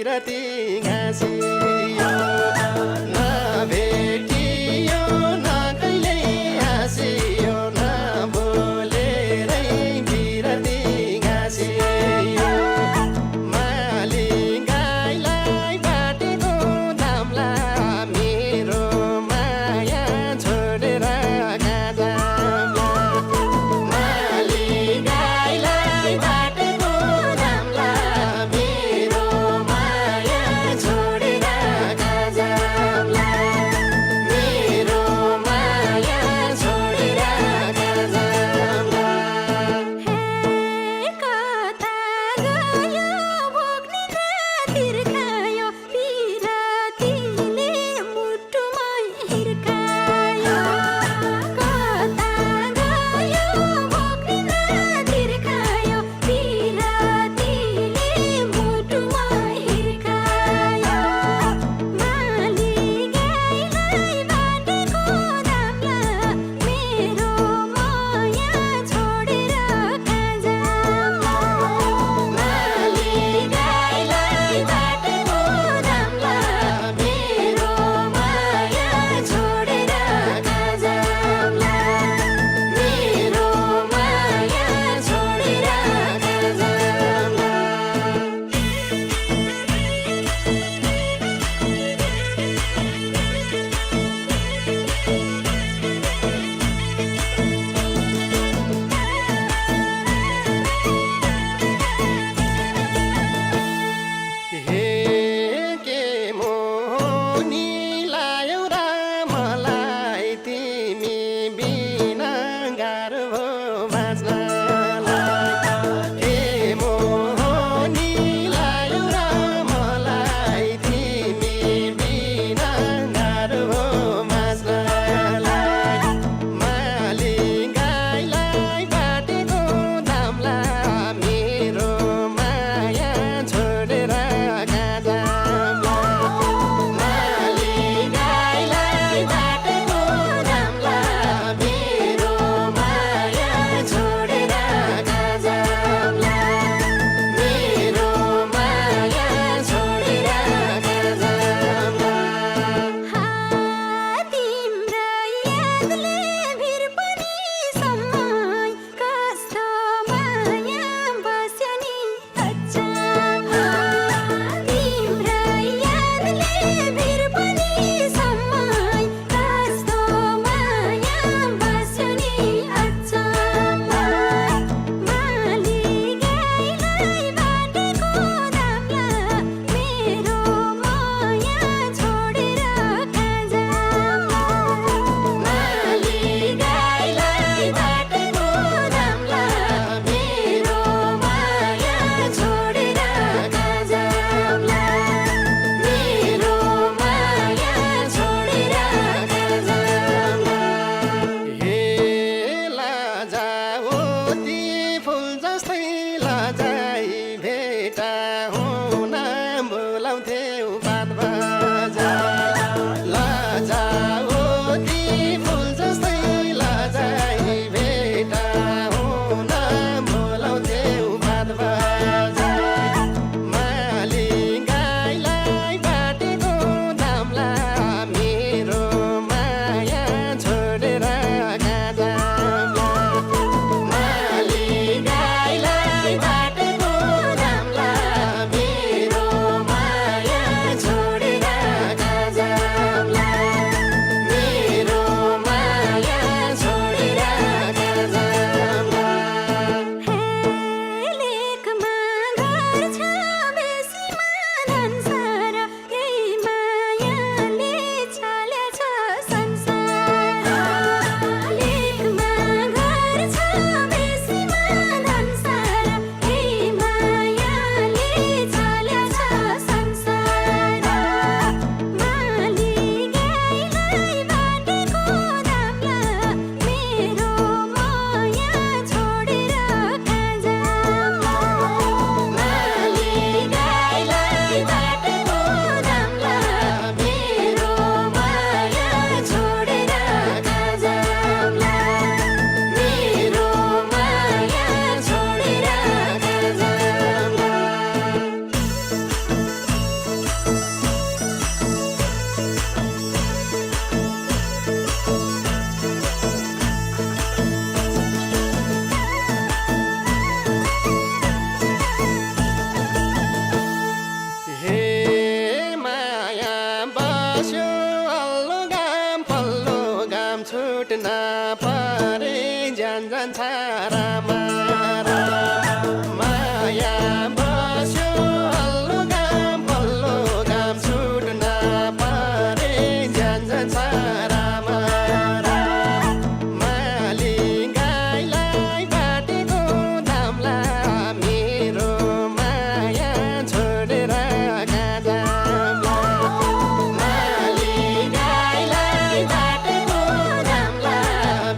S9: बिरती घाँसियो नभेटियो न कहिल्यै हाँसियो न बोलेरै बिरती घाँसियो माली गाईलाई बाटेको दामला मेरो माया छोडेर कहाँ जाम्ला माली गाईलाई बाटेको दामला मेरो माया छोडेर छुट्न परे जान जान्छ रामा माया बस्यो हल्लो घाम छुट्न परे जान जान्छ रामा माली गाईलाई बाटेको दामला मेरो माया छोडेर कहाँ जाम्ला माली गाईलाई बाटेको दामला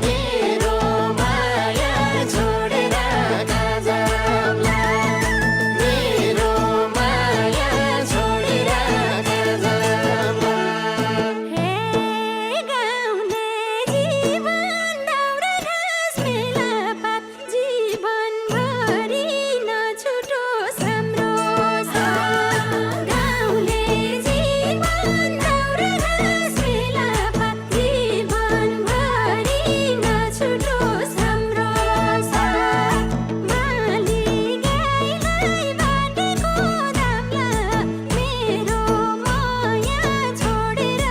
S9: मेरो माया छोडेर कहाँ जाम्ला मेरो माया छोडेर कहाँ जाम्ला
S6: हे गाउँले जीवन दाउरा घाँस मेलापात जीवनभरि नछुटोस् हाम्रो साथ गाउँले जीवन दाउरा घाँस मेलापात जीवनभरि नछुटोस् हाम्रो साथ माली गाईलाई बाटेको दामला मेरो माया छोडेर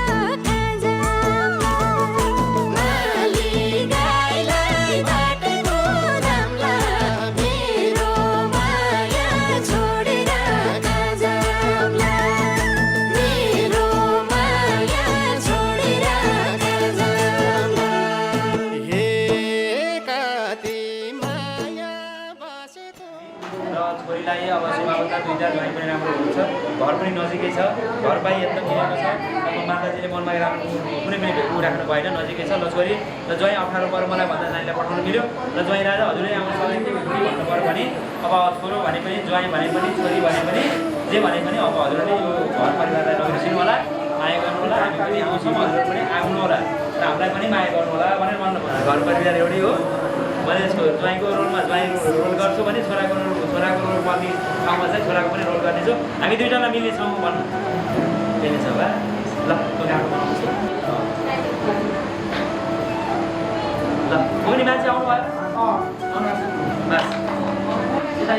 S6: कहाँ जाम्ला
S9: माली गाईलाई बाटेको दामला मेरो माया छोडेर कहाँ जाम्ला मेरो माया छोडेर कहाँ जाम्ला हे कति माया बसेको
S2: र छोरीलाई अब सेवावता दुईटा ज्वाइँ पनि राम्रो हुनुहुन्छ घर पनि नजिकै छ घर बाई एकदम मिलेको छ अब माताजीले मनमा राम्रो कुनै पनि ऊ राख्नु भएन नजिकै छ ल छोरी र ज्वाइँ अप्ठ्यारो पऱ्यो मलाई भन्दा नानीलाई पठाउनु मिल्यो र ज्वाइँ राजा हजुरले आउनु सधैँ के भन्नु पऱ्यो भने अब छोरो भने पनि ज्वाइँ भने पनि छोरी भने पनि जे भने पनि अब हजुरले यो घर परिवारलाई नबिर्सिनु होला माया गर्नु होला हामी पनि आउँछौँ हजुर पनि आउनु होला र हामीलाई पनि माया गर्नु होला भनेर भन्नु घर परिवार एउटै हो भने ज्वाइँको रोलमा ज्वाइँ रोल गर्छु भने छोराको रोल पर्ने ठाउँमा चाहिँ छोराको पनि रोल गर्नेछु हामी दुईजनालाई मिल्नेछौँ भन्नु मिल्नेछ होला ल ल कोही मान्छे आउनु भयो बस यता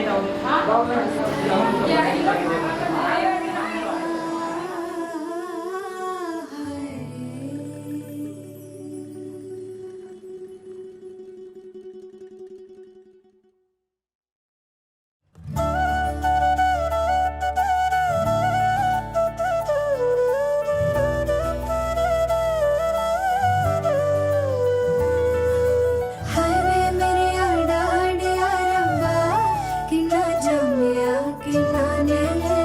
S6: हायवे मेरे आड़ा आड़िया रब्बा किन्ना जमिया किन्ना नेले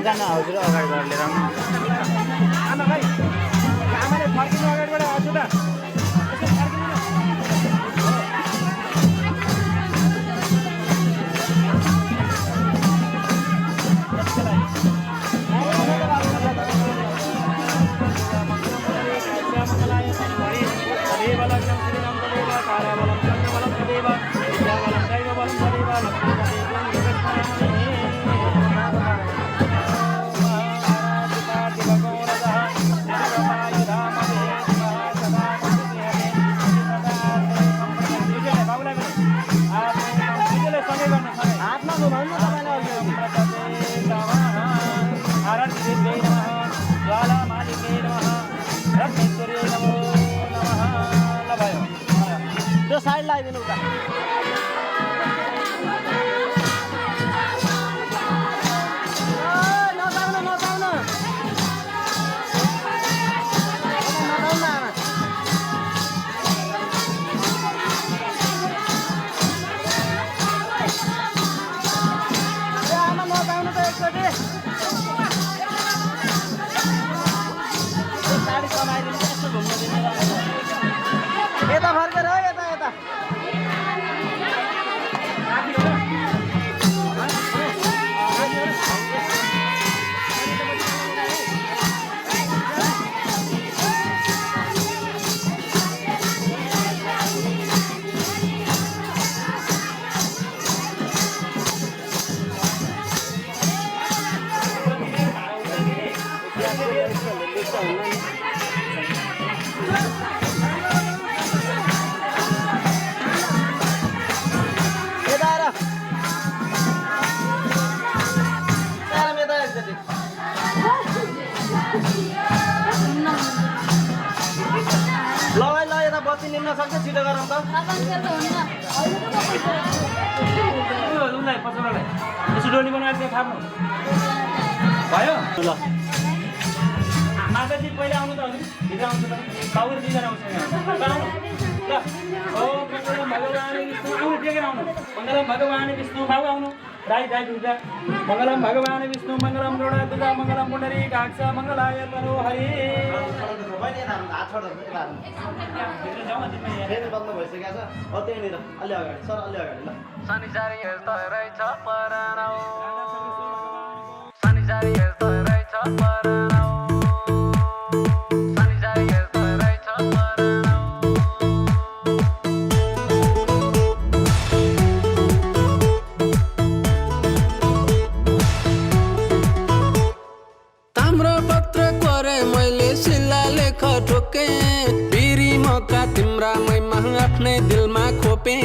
S7: जान हजुर अगाडि गरेर लिएर आउनु
S4: आमा भाइ आमाले फर्किनु अगाडिबाट हजुर त
S7: त्यो साइड लगाइदिनु उता यता फर्केर हो यता यता बत्ती निम्न सक्छ छिटो गरौँ त
S4: उसलाई पछाउलाई यसो डोली बनाएर त्यहाँ थाप्नु भयो ल माताजी पहिला आउनु त हजुर भित्र आउँछ त बाबु र दुईजना आउँछ ल ओ मङ्गलम भगवान् विष्णु आउनु टेकेर आउनु मङ्गलम भगवान् विष्णु बाबु आउनु राई राई दुर्गा मङ्गलम भगवान् विष्णु मङ्गलम गौडा दुर्गा मङ्गलम पुण्डरी काक्ष मङ्गलाय तनो हरि
S7: फेरि बन्द भइसकेको छ त्यहीँनिर अलि अगाडि सर अलि अगाडि ल
S9: शनिचारी यस्तो रहेछ परानौ शनिचारी यस्तो रहेछ परानौ शनिचारी यस्तो रहेछ परानौ ताम्रपत्र करे मैले शिला लेख ठोके बिरी मका तिम्रा मैमा आफ्नै दिलमा खोपे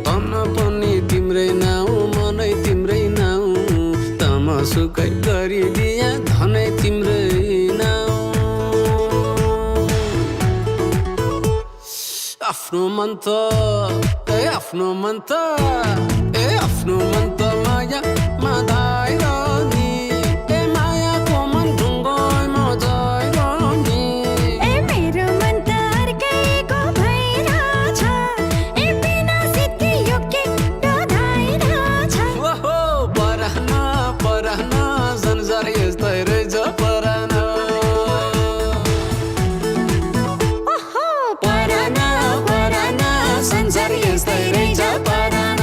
S9: तन पनि तिम्रै नाउ मनै तिम्रै नाउ तमसुकै गरिदिया धनै तिम्रै नाउ आफ्नो मन त आफ्नो मन त आफ्नो मन त माया माधाएर नि मायाको मन ढुङ्गोमा जाएर नि
S6: मेरो मन त अर्कैको भइरहेछ बिना सिद्धि यो के डोधाइरहेछ
S9: ओहो परान परान संसार यस्तै रहेछ परान
S6: ओहो परान परान संसार यस्तै रहेछ परान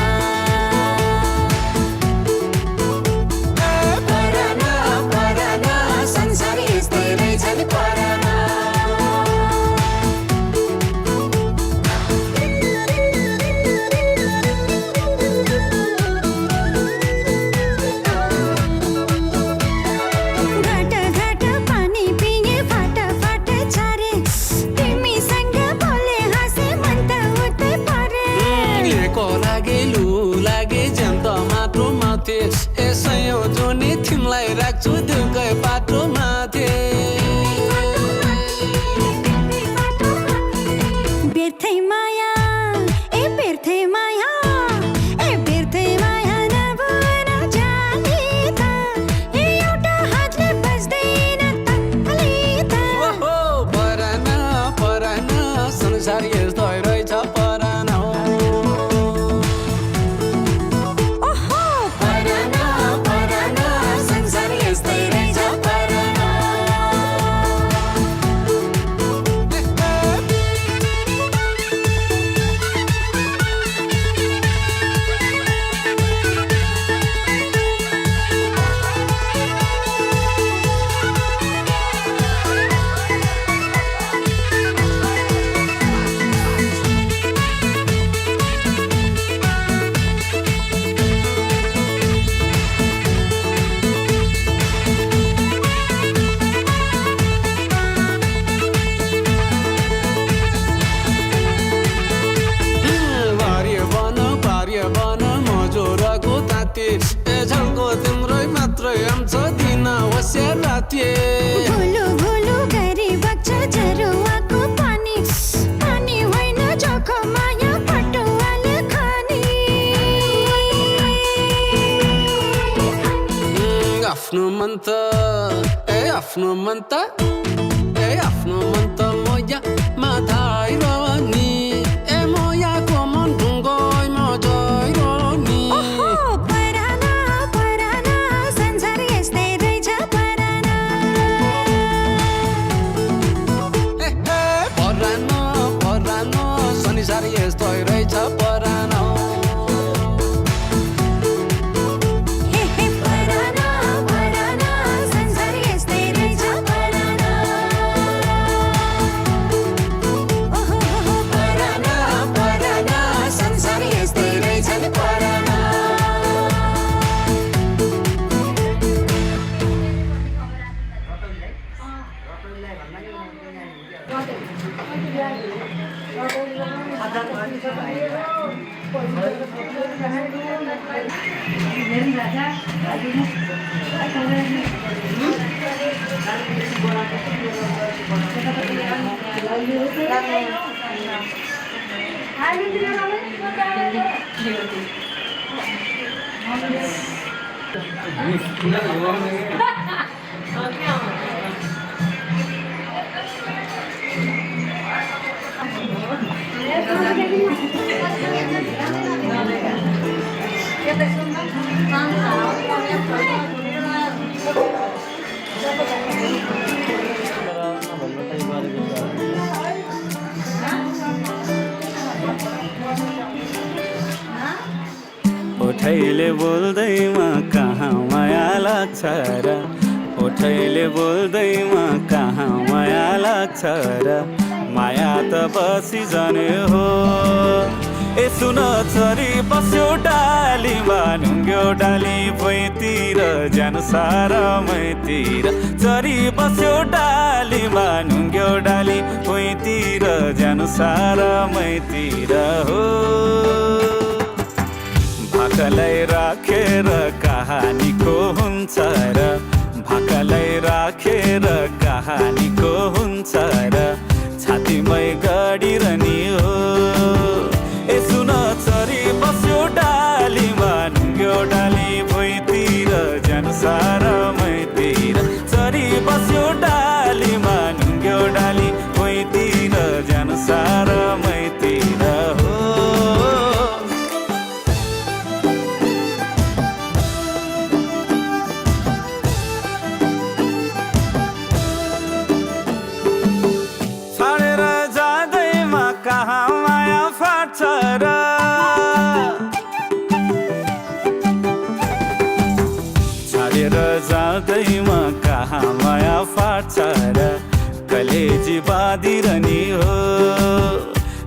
S8: बसे
S6: भुलु भुलु गरी बग्छ झरुवाको पानी पानी होइन जोखो माया पटुवाले खानी
S8: आफ्नो मन त आफ्नो मन त आफ्नो मन त मोया माथाइ रोनी मोयाको मन ढुङ्गोइ मजाइ
S6: ओहो पराना पराना संसार यस्तै रहेछ पराना
S8: परानो परानो संसार यस्तै रहेछ परानो
S6: पराना पराना संसार यस्तै रहेछ पराना ओहो पराना पराना संसार यस्तै रहेछ पराना
S11: ओठैले बोल्दैमा कहाँ माया लाग्छ र ओठैले बोल्दैमा कहाँ माया लाग्छ र माया त बसी जाने हो ए सुन चरी बस्यो डालीमा ढुङ्ग्यो डाली भुइँतिर जानु सारा मैतिर चरी बस्यो डालीमा ढुङ्ग्यो डाली भुइँतिर जानु सारा मैतिर हो भाकलाई राखेर कहानीको हुन्छ र भाकलाई राखेर कहानीको हुन्छ र छातीमै गडिरहने हो ए सुन चरी बस्यो डालीमा ढुङ्ग्यो डाली भुइँतिर जानु सारा मैतिर चरी बस्यो डालीमा ढुङ्ग्यो डाली भुइँतिर जानु सारा मैतिर हो जाँदैमा कहाँ माया फाट्छ र कलेजी बाँधिरहने हो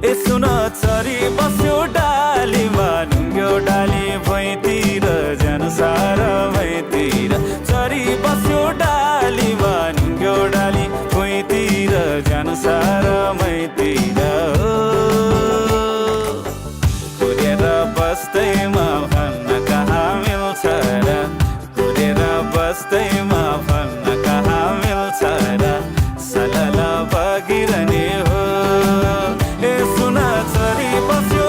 S11: ए सुन चरी बस्यो डालीमा ढुङ्ग्यो डाली भुइँतिर जानु सारा मैतिर चरी बस्यो डालीमा ढुङ्ग्यो डाली भुइँतिर जानु सारा मैतिर हो कुदेर बस्दैमा भन्न कहाँ मिल्छ र बस्दैमा भन्न कहाँ मिल्छ र सलला बगिरहने हो ए सुन चरी बस्यो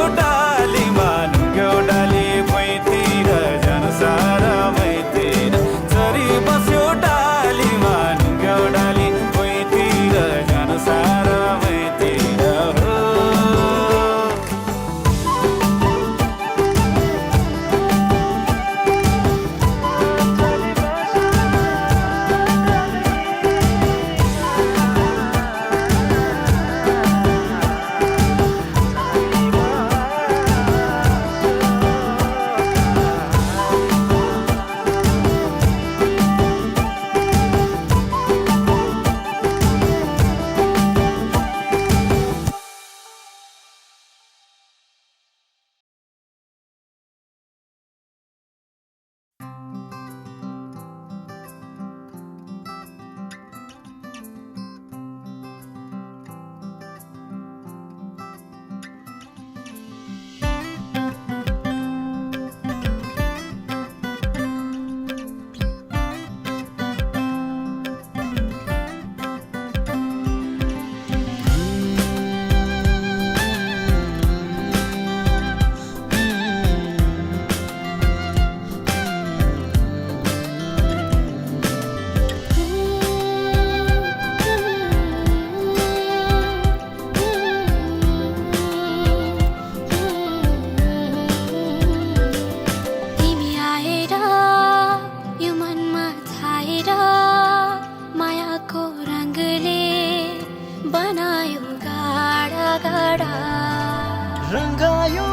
S9: रङ्गायो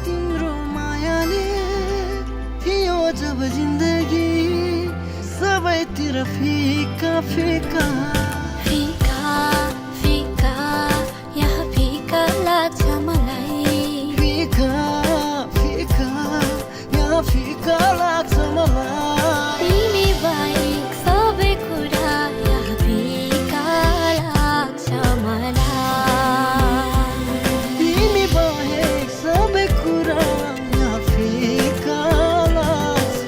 S9: तिम्रो मायाले थियो जब जिन्दगी सबैतिर फिका फिका
S6: फिका फिका यहाँ फिका लाग्छ मलाई
S9: फिका फिका यहाँ फिका लाग्छ मलाई
S6: तिमी बाहेक सबै कुरा यहाँ फिका लाग्छ मलाई
S9: तिमी बाहेक सबै कुरा यहाँ फिका लाग्छ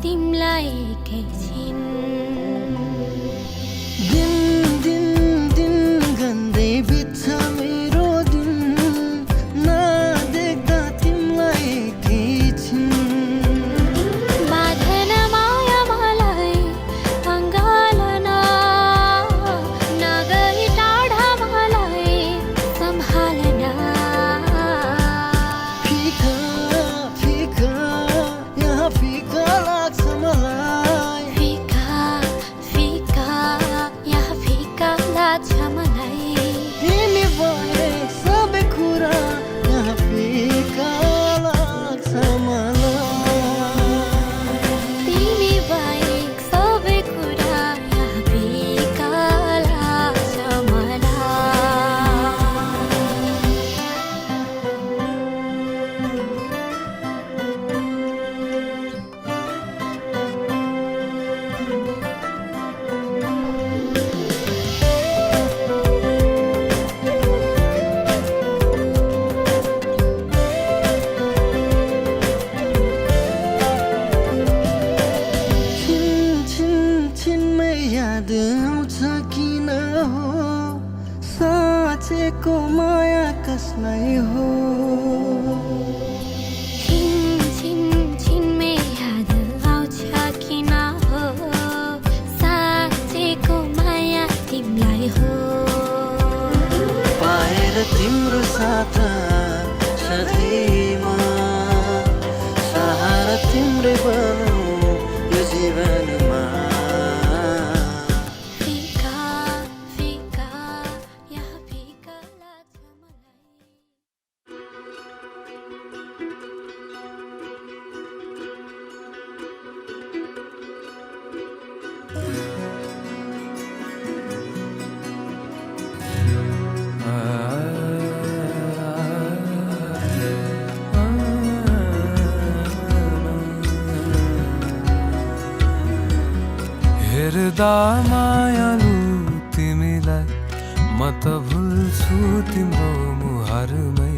S6: तिमलाई एकैछिन
S9: दिन दिन दिन गन्दै बित्छ मेरो दिन नदेख्दा तिमीलाई एकैछिन
S6: बाँधन माया मलाई अँगालन नगई टाढा मलाई सम्हालन
S9: फिका फिका यहाँ फिका लाग्छ मलाई
S6: फिका फिका यहाँ फिका लाग्छ मलाई
S9: तिमी बाहेक सबै कुरा यहाँ फिका लाग्छ मलाई
S6: तिमी बाहेक सबै कुरा यहाँ फिका लाग्छ मलाई
S9: छिनमै याद आउँछ किन हो साँचेको माया कसलाई हो
S6: छिनमै याद आउँछ किन हो साँचेको माया तिमीलाई हो
S9: पाएर तिम्रो साथ सधैँमा सहारा तिम्रै बनौ यो जीवनमा
S6: फिका फिका यहाँ फिका लाग्छ मलाई
S8: हेर्दा मायालु तिमीलाई म त भुल्छु तिम्रो मुहारमै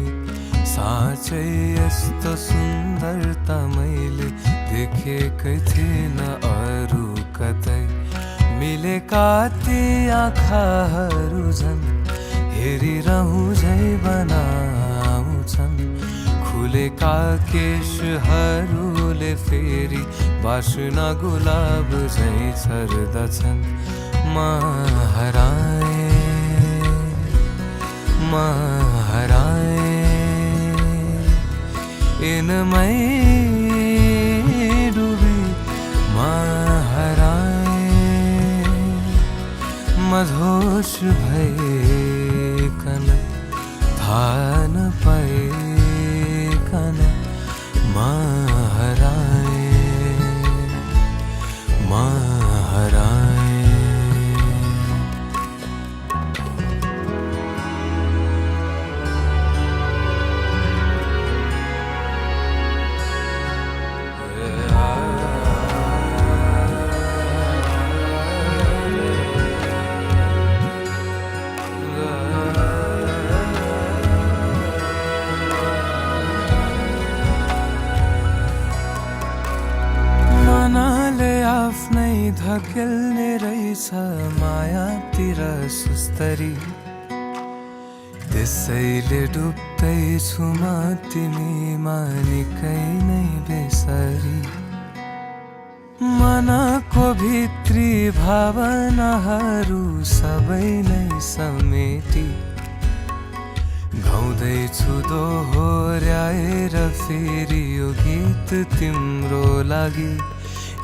S8: साँच्चै यस्तो सुन्दरता मैले देखेकै थिइन अरू कतै मिलेका ती आँखाहरू झन् हेरिरहँ झै बनाउँछन् खुलेका केशहरूले फेरि बास्ना गुलाब झै छर्दछन् म हराए इनमै डुबी म हराए मधोस भइकन थाहा नपाइकन म हराए आफ्नै धकेल्ने रहेछ मायातिर सुस्तरी त्यसैले डुब्दै छु म तिमीमा निकै नै बेसरी मनको भित्री भावनाहरू सबै नै समेटी गाउँदैछु दोहोर्याएर फेरि यो गीत तिम्रो लागि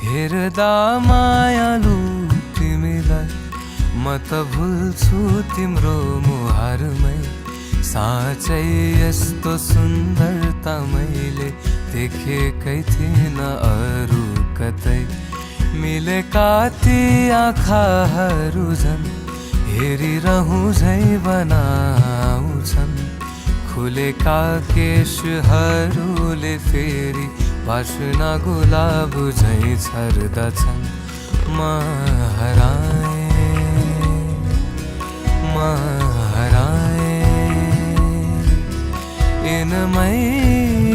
S8: हेर्दा मायालु तिमीलाई म त भुल्छु तिम्रो मुहारमै साँच्चै यस्तो सुन्दरता मैले देखेकै थिएन अरू कतै मिलेका ती आँखाहरू झन् हेरिरहँ झै बनाउँछन् खुलेका केशहरूले फेरि बास्ना गुलाब झै छर्दछन् म हराए यिनमै